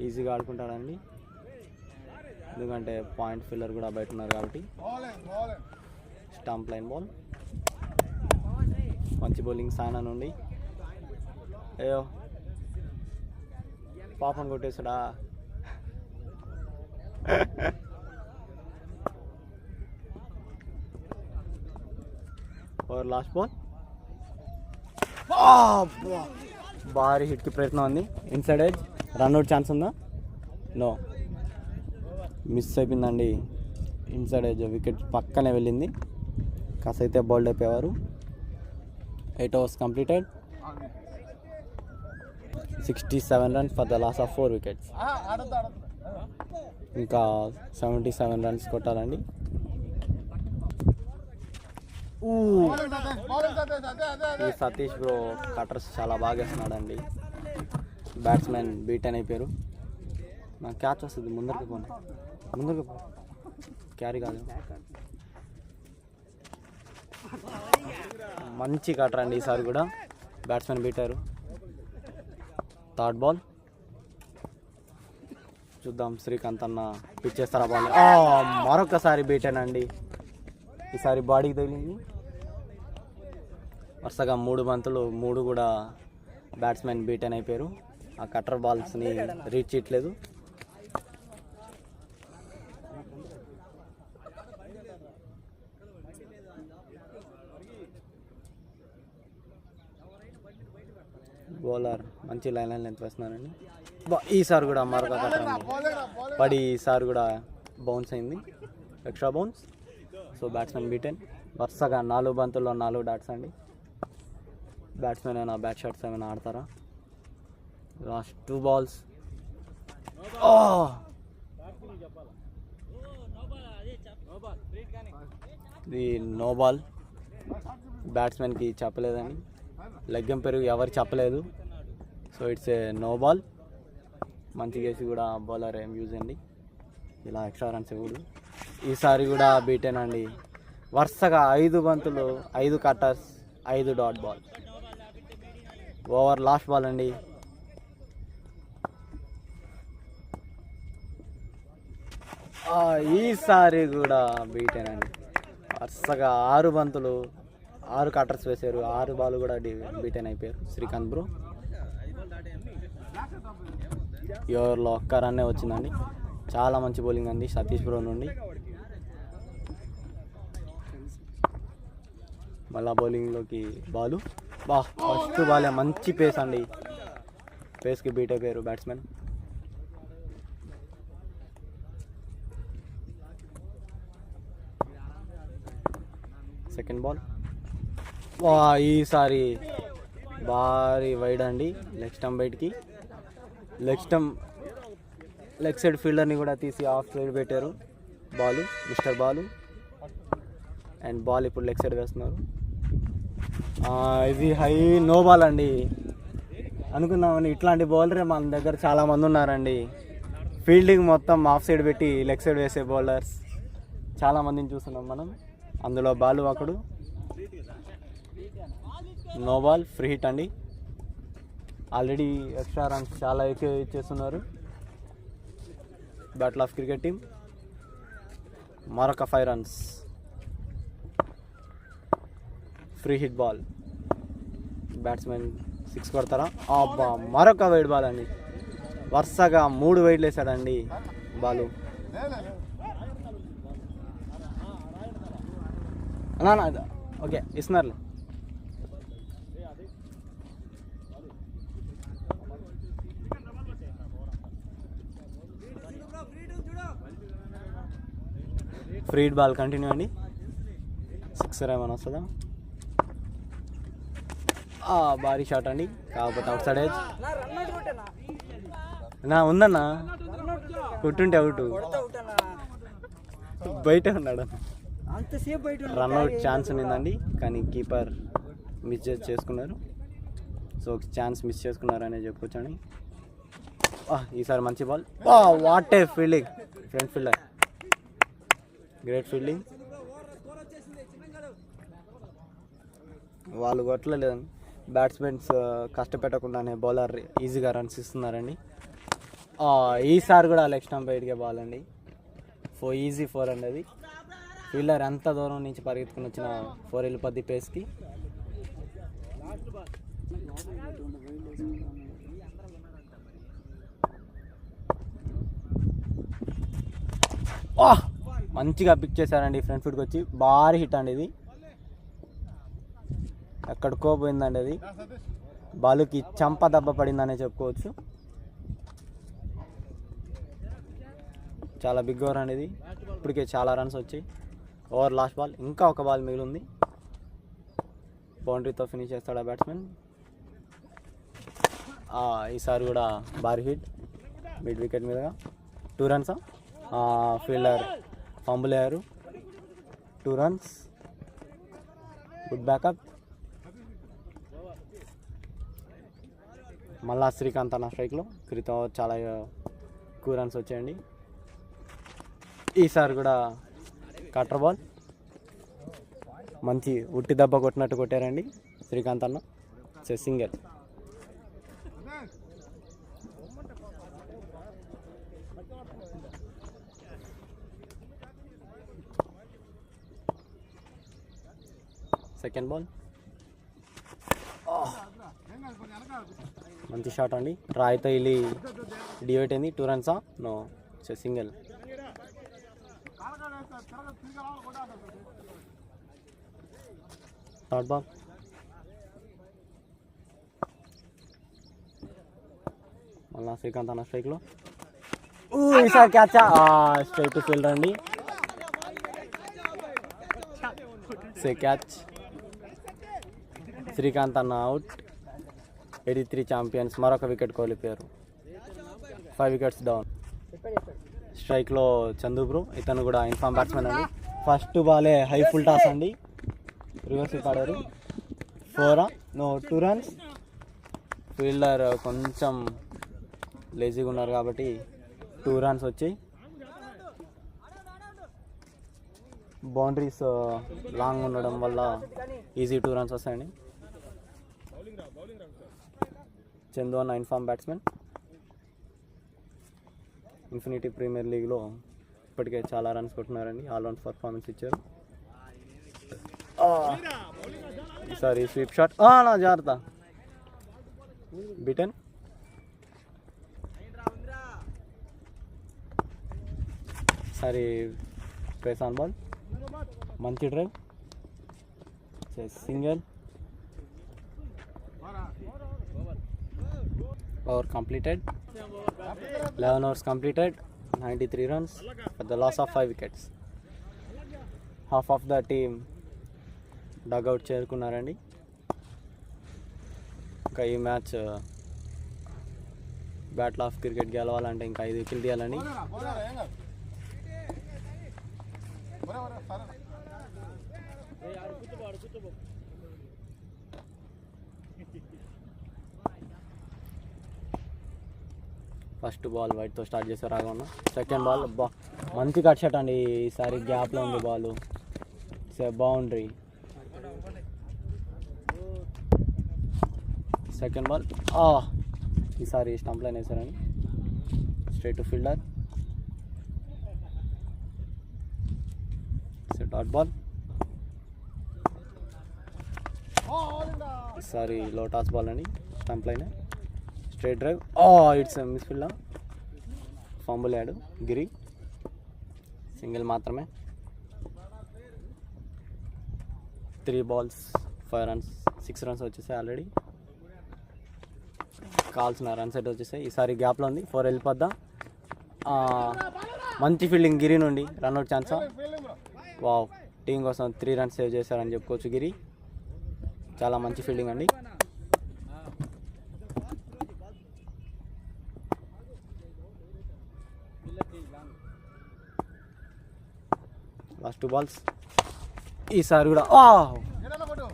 ఈజీగా ఆడుకుంటాడండి, ఎందుకంటే పాయింట్ ఫీల్డర్ కూడా బయట ఉన్నారు కాబట్టి. Stump line ball. మంచి బౌలింగ్ సాయన నుండి. అయ్యో పాపం కొట్టేసాడా. Over last ball. భారీ హిట్కి ప్రయత్నం ఉంది. ఇన్సైడ్ ఎడ్జ్, రన్అట్ ఛాన్స్ ఉందా? నో, మిస్ అయిపోయిందండి. ఇన్సైడ్ ఎడ్జ్ వికెట్ పక్కనే వెళ్ళింది, కాసైతే bowled అయిపోయేవారు. 8 overs completed. 67 runs for the loss of 4 wickets. ఇంకా 77 runs కొట్టాలండి. ఈ సతీష్ బ్రో కటర్స్ చాలా బాగా వేస్తున్నాడండి. బ్యాట్స్మెన్ బీటెన్ అయిపోయారు. నాకు క్యాచ్ వస్తుంది, ముందరికి పో క్యారీ కాదు. మంచి కటర్ అండి ఈసారి కూడా. బ్యాట్స్మెన్ బీటారు. థర్డ్ బాల్ చూద్దాం, శ్రీకాంత్ అన్న పిచ్ చేస్తారా బాల్. మరొకసారి బీటేనండి. ఈసారి బాడీకి తగిలింది. వరుసగా 3 బంతులు 3 కూడా బ్యాట్స్మెన్ బీటెన్ అయిపోయారు. ఆ కటర్ బాల్స్ని రీచ్ చేయట్లేదు. బౌలర్ మంచి లైన్ లెంత్ వేస్తున్నారండి. ఈసారి కూడా మరొక కటర్ పడి ఈసారి కూడా బౌన్స్ అయింది, extra bounce. So batsmen beaten. వరుసగా 4 బంతుల్లో 4 డాట్స్ అండి. బ్యాట్స్మెన్ ఏమైనా బ్యాట్ షాట్స్ ఏమైనా ఆడతారా? Last 2 balls. ఇది నో బాల్. బ్యాట్స్మెన్కి చెప్పలేదని, లెగ్గం పెరుగు ఎవరు చెప్పలేదు. So it's a no ball. మంచి కేసి కూడా బౌలర్ ఏం యూజ్ అండి, ఇలా ఎక్స్ట్రా రన్స్ ఇవ్వడు. ఈసారి కూడా బీటెన్ అండి. వరుసగా 5 బంతులు 5 cutters 5 dot ball. Over last ball అండి. ఈసారి కూడా బీటెన్ అండి. వరుసగా 6 బంతులు 6 కట్టర్స్ వేశారు. 6 బాల్ కూడా బీటెన్ అయిపోయారు శ్రీకాంత్ బ్రో. ఈ ఓవర్లో ఒక్క రన్నే వచ్చిందండి. చాలా మంచి బౌలింగ్ అండి సతీష్ బ్రో నుండి. మళ్ళా బౌలింగ్లోకి బాలు. ఫస్ట్ బాలే మంచి పేస్ అండి. పేస్కి బీట్ అయిపోయారు బ్యాట్స్మెన్. Second ball. ఈసారి భారీ వైడ్ అండి. లెగ్ స్టంప్ బయటికి. లెగ్ సైడ్ ఫీల్డర్ని కూడా తీసి ఆఫ్ సైడ్ పెట్టారు. Balu mister Balu. And ball ఇప్పుడు లెగ్ సైడ్ వేస్తున్నారు. ఇది హై నో బాల్ అండి. అనుకున్నామని ఇట్లాంటి బౌలర్ మన దగ్గర చాలామంది ఉన్నారండి. ఫీల్డింగ్ మొత్తం ఆఫ్ సైడ్ పెట్టి లెగ్ సైడ్ వేసే బౌలర్స్ చాలామందిని చూస్తున్నాం మనం. అందులో బాలు ఒకడు. నో బాల్, ఫ్రీ హిట్ అండి. ఆల్రెడీ ఎక్స్ట్రా రన్స్ చాలా ఎక్కువ ఇచ్చేస్తున్నారు బ్యాటిల్ ఆఫ్ క్రికెట్ టీమ్. మరొక 5 runs. Free hit ball. Batsmen 6 కొడతారా? మరొక వైడ్ బాల్ అండి. వరుసగా 3 వైడ్లు వేసాడండి బాలు. ఓకే ఇస్తున్నారు. ఫ్రీ హిట్ బాల్ కంటిన్యూ అండి. 6 ఏమైనా వస్తుందా? భారీ షాట్ అండి, కాకపోతే అవుట్ సైడ్ ఎడ్జ్. ఉందన్నా, కొట్టుంటే అవుట్. బయట ఉన్నాడు. రన్అట్ ఛాన్స్ ఉన్నదండి, కానీ కీపర్ మిస్ చేసుకున్నారు. సో ఛాన్స్ మిస్ చేసుకున్నారనే చెప్పొచ్చండి. ఈసారి మంచి ball. What a fielding, front fielder. Great fielding. వాళ్ళు కొట్టలేదండి. బ్యాట్స్మెన్స్ కష్టపెట్టకుండానే బౌలర్ ఈజీగా రన్స్ ఇస్తున్నారండి. ఈసారి కూడా లెగ్ స్టంప్ బయటికే బాల్ అండి. ఈజీ 4 అండి. అది ఫీల్డర్ ఎంత దూరం నుంచి పరిగెత్తుకుని వచ్చిన 4 వెళ్ళిపోద్ది పేస్కి. మంచిగా పిక్ చేశారండి ఫ్రంట్ ఫుట్కి వచ్చి. భారీ హిట్ అండి ఇది. ఎక్కడికో పోయిందండి అది. బాలుకి చంప దెబ్బ పడిందనే చెప్పుకోవచ్చు. చాలా బిగ్ ఓవర్ అనేది. ఇప్పటికే చాలా రన్స్ వచ్చాయి. Over last ball. ఇంకా ఒక బాల్ మిగిలింది. బౌండరీతో ఫినిష్ చేస్తాడు ఆ బ్యాట్స్మెన్. ఈసారి కూడా భారీ హిట్ మిడ్ వికెట్ మీదుగా. 2 runs. ఫీల్డర్ ఫంబుల్ అయ్యారు. 2 runs. Good backup. మళ్ళా శ్రీకాంత్ అన్న స్ట్రైక్లో. క్రితం చాలా ఎక్కువ రన్స్ వచ్చాయండి. ఈసారి కూడా కటర్ బాల్ మంచి ఉట్టి దెబ్బ కొట్టినట్టు కొట్టారండి శ్రీకాంత్ అన్న. సింగిల్. సెకండ్ బాల్ మంచి షాట్ అండి. రాయ్తో వెళ్ళి డివైట్ అయింది. 2 runs. No single. Third ball మళ్ళా శ్రీకాంత్ అన్న స్ట్రైక్లో. ఈసారి క్యాచ్. స్ట్రైట్ టు ఫీల్డర్ అండి. క్యాచ్. శ్రీకాంత్ అన్న అవుట్. 83 ఛాంపియన్స్. మరొక వికెట్ కోల్పోయారు. 5 wickets డౌన్. స్ట్రైక్లో చందు బ్రో. ఇతను కూడా ఇన్ఫామ్ బ్యాట్స్మెన్ అండి. ఫస్ట్ బాలే హై ఫుల్ టాస్ అండి. రివర్స్ ఆడారు. 4. No 2 runs. ఫీల్డర్ కొంచెం లేజీగా ఉన్నారు కాబట్టి 2 runs వచ్చాయి. బౌండరీస్ లాంగ్ ఉండడం వల్ల ఈజీ 2 runs వస్తాయండి. చందు అన్న ఇన్ఫామ్ బ్యాట్స్మెన్. ఇన్ఫినిటీ ప్రీమియర్ లీగ్లో ఇప్పటికే చాలా రన్స్ కొట్టున్నారండి. ఆల్రౌండ్ పర్ఫార్మెన్స్ ఇచ్చారు. ఈసారి స్వీప్ షాట్. నా జాగ్రత్త. బిటన్. ఈసారి ప్రెస్ ఆన్ బాల్. మంచి drive. Single. Over completed. 11 overs completed. 93 runs for the loss of 5 wickets. Half of the team dugout చేరుకున్నారండి. ఇంకా ఈ మ్యాచ్ బ్యాటిల్ ఆఫ్ క్రికెట్ గెలవాలంటే ఇంకా 5 wickets తీయాలండి. ఫస్ట్ బాల్ వైట్తో స్టార్ట్ చేశారు రాఘవన్న. సెకండ్ బాల్ మంచి కట్ షాట్ అండి. ఈసారి గ్యాప్లో ఉంది బాల్. బౌండరీ. సెకండ్ బాల్ ఈసారి స్టంప్ లైన్ వేశారండి. Straight to fielder. Dot ball. ఈసారి లో టాస్ బాల్ అండి. Stump line. Straight drive. It's miss field. Fumble అయ్యాడు గిరి. సింగిల్ మాత్రమే. 3 balls 5 runs. 6 runs వచ్చేసాయి ఆల్రెడీ. కావాల్సిన రన్స్ అయితే వచ్చేసాయి. ఈసారి గ్యాప్లో ఉంది. 4 వెళ్ళిపోద్దాం. మంచి ఫీల్డింగ్ గిరి నుండి. Run out chance. వావ్. టీం కోసం 3 runs సేవ్ చేశారని చెప్పుకోవచ్చు గిరి. చాలా మంచి ఫీల్డింగ్ అండి. Last 2 balls. ఈసారి కూడా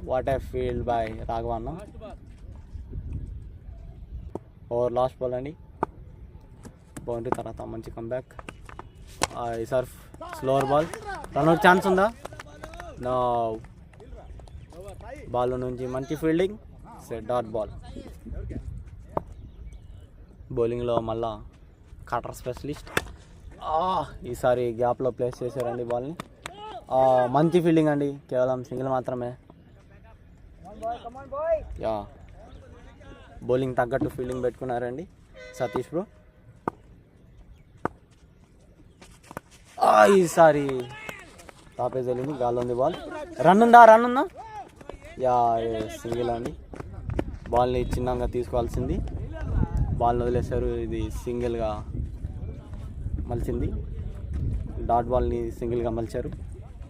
వాట్ ఏ ఫీల్డ్ బై రాఘవన్న. ఓవర్ లాస్ట్ బాల్ అండి. బౌండరీ తర్వాత మంచి కంబ్యాక్. ఈసారి స్లోవర్ బాల్. రన్అట్ ఛాన్స్ ఉందా? నో. బాల్ నుంచి మంచి ఫీల్డింగ్. Dot ball. బౌలింగ్లో మళ్ళా కటర్ స్పెషలిస్ట్. ఈసారి గ్యాప్లో ప్లేస్ చేశారండి బాల్ని. మంచి ఫీల్డింగ్ అండి. కేవలం సింగిల్ మాత్రమే. యా. బౌలింగ్ తగ్గట్టు ఫీల్డింగ్ పెట్టుకున్నారండి సతీష్ బ్రో. ఈసారి టాపేజ్ వెళ్ళింది. గాల్లో ఉంది బాల్. రన్ ఉందా? యా సింగిల్ అండి. బాల్ని చిన్నగా తీసుకోవాల్సింది. బాల్ని వదిలేశారు. ఇది సింగిల్గా మలిచింది. డాట్ బాల్ని సింగిల్గా మలిచారు.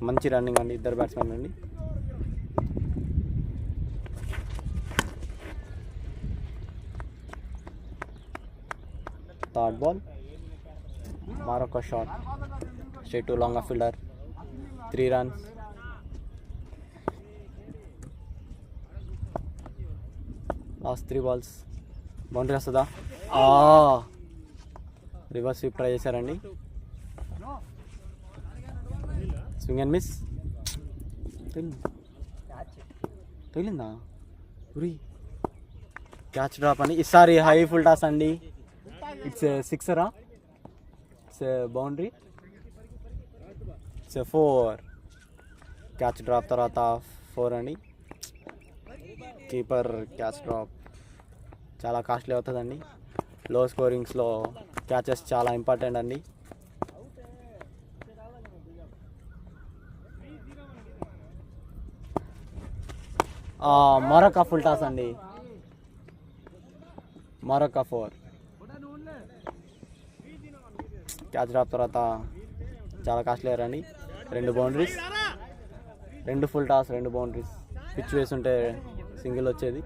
మంచి రన్నింగ్ అండి ఇద్దరు బ్యాట్స్మెన్ అండి. థర్డ్ బాల్ మరొక shot straight to long fielder 3 runs. Last 3 balls boundary వస్తుందా? రివర్స్ స్వీప్ ట్రై చేశారండి. Swing and miss. తగిలిందా? ఉరి క్యాచ్ డ్రాప్ అండి. ఈసారి హై ఫుల్ టాస్ అండి. ఇట్స్ సిక్సరా? It's boundary. It's 4. Catch drop తర్వాత 4 అండి. కీపర్ క్యాచ్ డ్రాప్ చాలా కాస్ట్లీ అవుతుందండి. లో స్కోరింగ్స్లో క్యాచెస్ చాలా ఇంపార్టెంట్ అండి. మరొక ఫుల్ టాస్ అండి. మరొక 4. క్యాచ్ డ్రాప్ తర్వాత చాలా కాస్ట్లీ అయ్యారండి. 2 boundaries, 2 full toss, 2 boundaries. Pitch వేసుంటే సింగిల్ వచ్చేది.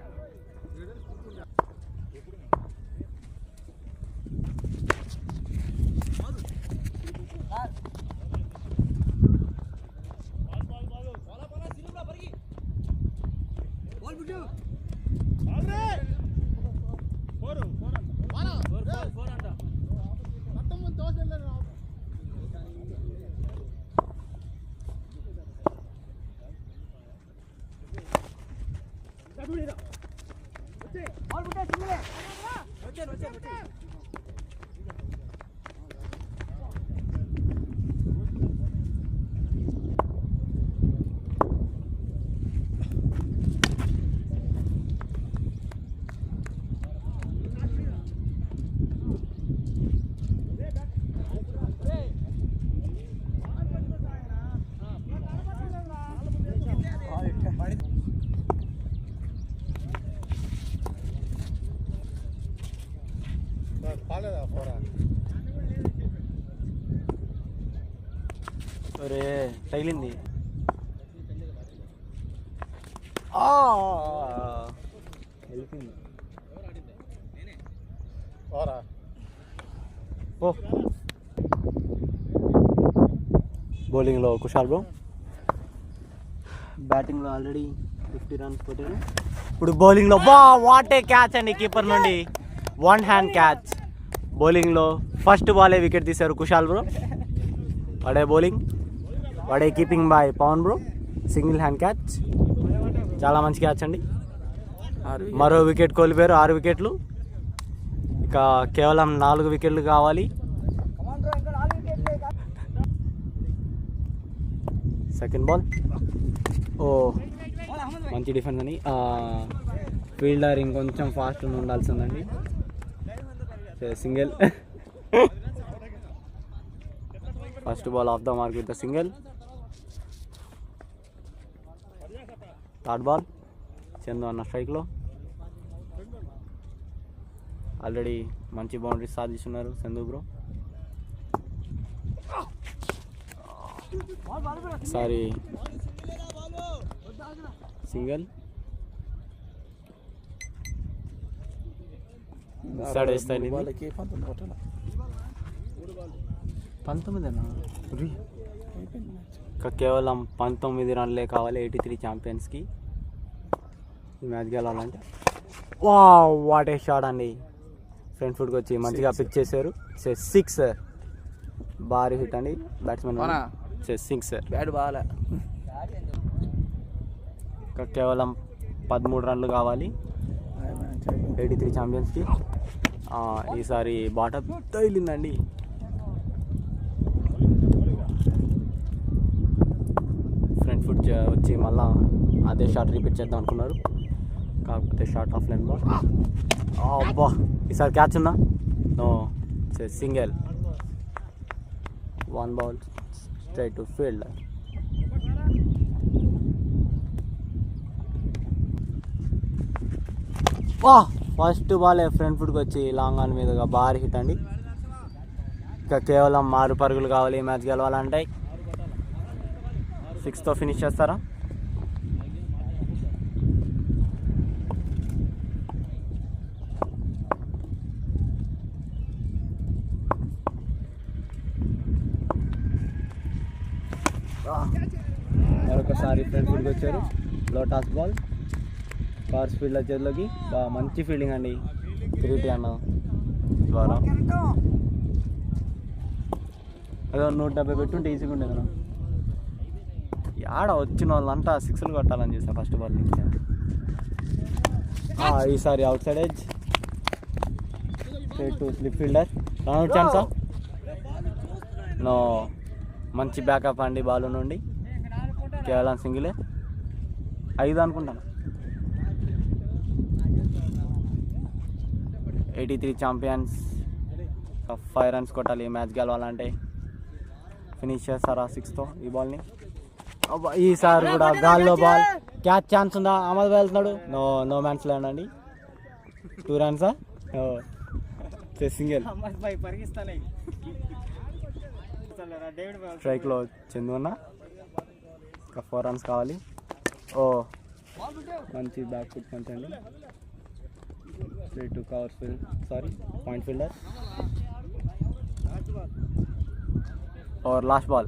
అరే తగిలింది. వెళ్ళిపోయింది. బౌలింగ్లో కుషాల్ బ్రో, బ్యాటింగ్లో ఆల్రెడీ 50 runs కొట్టారు. ఇప్పుడు బౌలింగ్లో వాట్ ఏ క్యాచ్ అండి కీపర్ నుండి. 1 hand క్యాచ్. బౌలింగ్లో ఫస్ట్ బాలే వికెట్ తీశారు కుషాల్ బ్రో. వాడే బౌలింగ్, వాడే keeping by Pavan bro. Single hand catch, చాలా మంచి క్యాచ్ అండి. మరో వికెట్ కోల్పోయారు. 6 వికెట్లు. ఇక కేవలం 4 వికెట్లు కావాలి. Second ball. మంచి డిఫెన్స్ అని. ఫీల్డర్ ఇంకొంచెం ఫాస్ట్ ఉండాల్సిందండి. Single. First ball off the mark with the single. Third ball Chandu అన్న స్ట్రైక్లో. ఆల్రెడీ మంచి బౌండరీస్ సాధిస్తున్నారు చందు బ్రో. Sorry single. సాడేస్తాయి 19 కేవలం 19 రన్లే కావాలి 83 ఛాంపియన్స్కి ఈ మ్యాచ్ గెలవాలంటే. వాట్ ఏ షాట్ అండి. ఫ్రంట్ ఫుట్కి వచ్చి మంచిగా పిక్ చేశారు. 6 భారీ హిట్ అండి. బ్యాట్స్మెన్ 6 బ్యాట్ బాగా. కేవలం 13 రన్లు కావాలి 83 ఛాంపియన్స్కి. ఈసారి బాటప్ తగిలిందండి. ఫ్రంట్ ఫుట్ వచ్చి మళ్ళా అదే షాట్ రిపీట్ చేద్దాం అనుకున్నారు, కాకపోతే షాట్ ఆఫ్ లైన్ బాల్. అబ్బా ఈసారి క్యాచ్ ఉందా? No, single. 1 ball straight to field. First ball front ఫుట్కి వచ్చి లాంగ్ ఆన్ మీదుగా భారీ హిట్ అండి. ఇంకా కేవలం 6 పరుగులు కావాలి ఈ మ్యాచ్ గెలవాలంటే. 6తో ఫినిష్ చేస్తారా? మరొకసారి ఫ్రంట్ ఫీల్డ్కి వచ్చారు. లోటాస్ బాల్ పవర్ స్పీడ్ల చేతిలోకి బాగా మంచి ఫీల్డింగ్ అండి. 3T అన్న ద్వారా అదో 170 పెట్టుంటే ఈజీగా ఉండేది అన్న. ఆడ వచ్చిన వాళ్ళంతా 6లు కొట్టాలని చేశాను ఫస్ట్ బాల్ నుంచి. ఈసారి out side edge straight to slip fielder. Run out ఛాన్సా? నో, మంచి బ్యాకప్ అండి బాల్ నుండి. కేవలం సింగిలే, 5 అనుకుంటాను. 83 ఛాంపియన్స్. 5 రన్స్ కొట్టాలి ఈ మ్యాచ్ గెలవాలంటే. ఫినిష్ చేస్తారా 6తో ఈ బాల్ని? ఈసారి కూడా గాల్లో బాల్. క్యాచ్ ఛాన్స్ ఉందా? అహ్మద్ భాయ్ వెళ్తున్నాడు. నో మ్యాన్స్ ల్యాండ్ అండి. 2 రన్సా? సింగిల్. స్ట్రైక్లో చందు అన్న. ఇంకా 4 రన్స్ కావాలి. మంచి బ్యాక్ ఫుట్ పంచ్ అండి. Straight to cover field, sorry point fielder. और लास्ट बॉल.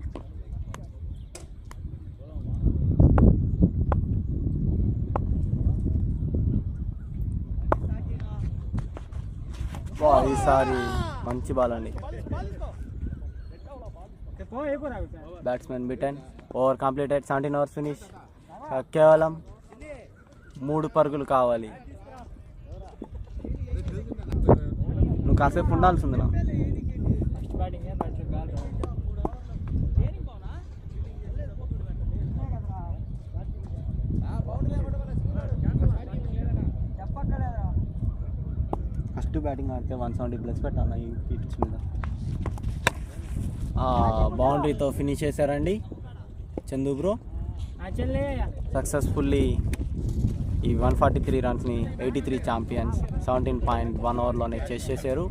ఈసారి మంచి బాల్ అండి. Batsmen bitten. Over completed. 17 overs finish. కేవలం 3 పరుగులు కావాలి. నువ్వు కాసేపు ఉండాల్సింది నా. ఫస్ట్ బ్యాటింగ్ ఆడితే 170+ పెట్టాను ఈ పిచ్ మీద. బౌండరీతో ఫినిష్ చేశారండి చందు బ్రో. సక్సెస్ఫుల్లీ ఈ 143 రన్స్ని 83 ఛాంపియన్స్ 17.1 ఓవర్లోనే చేసేసారు.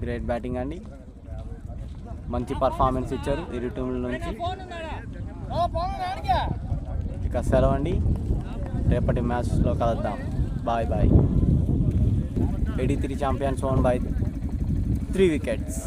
గ్రేట్ బ్యాటింగ్ అండి. మంచి పర్ఫార్మెన్స్ ఇచ్చారు ఇరు టీంల నుంచి. ఇక సెలవు అండి. రేపటి మ్యాచ్లో కలుద్దాం. Bye bye. 83 champions won by 3 wickets.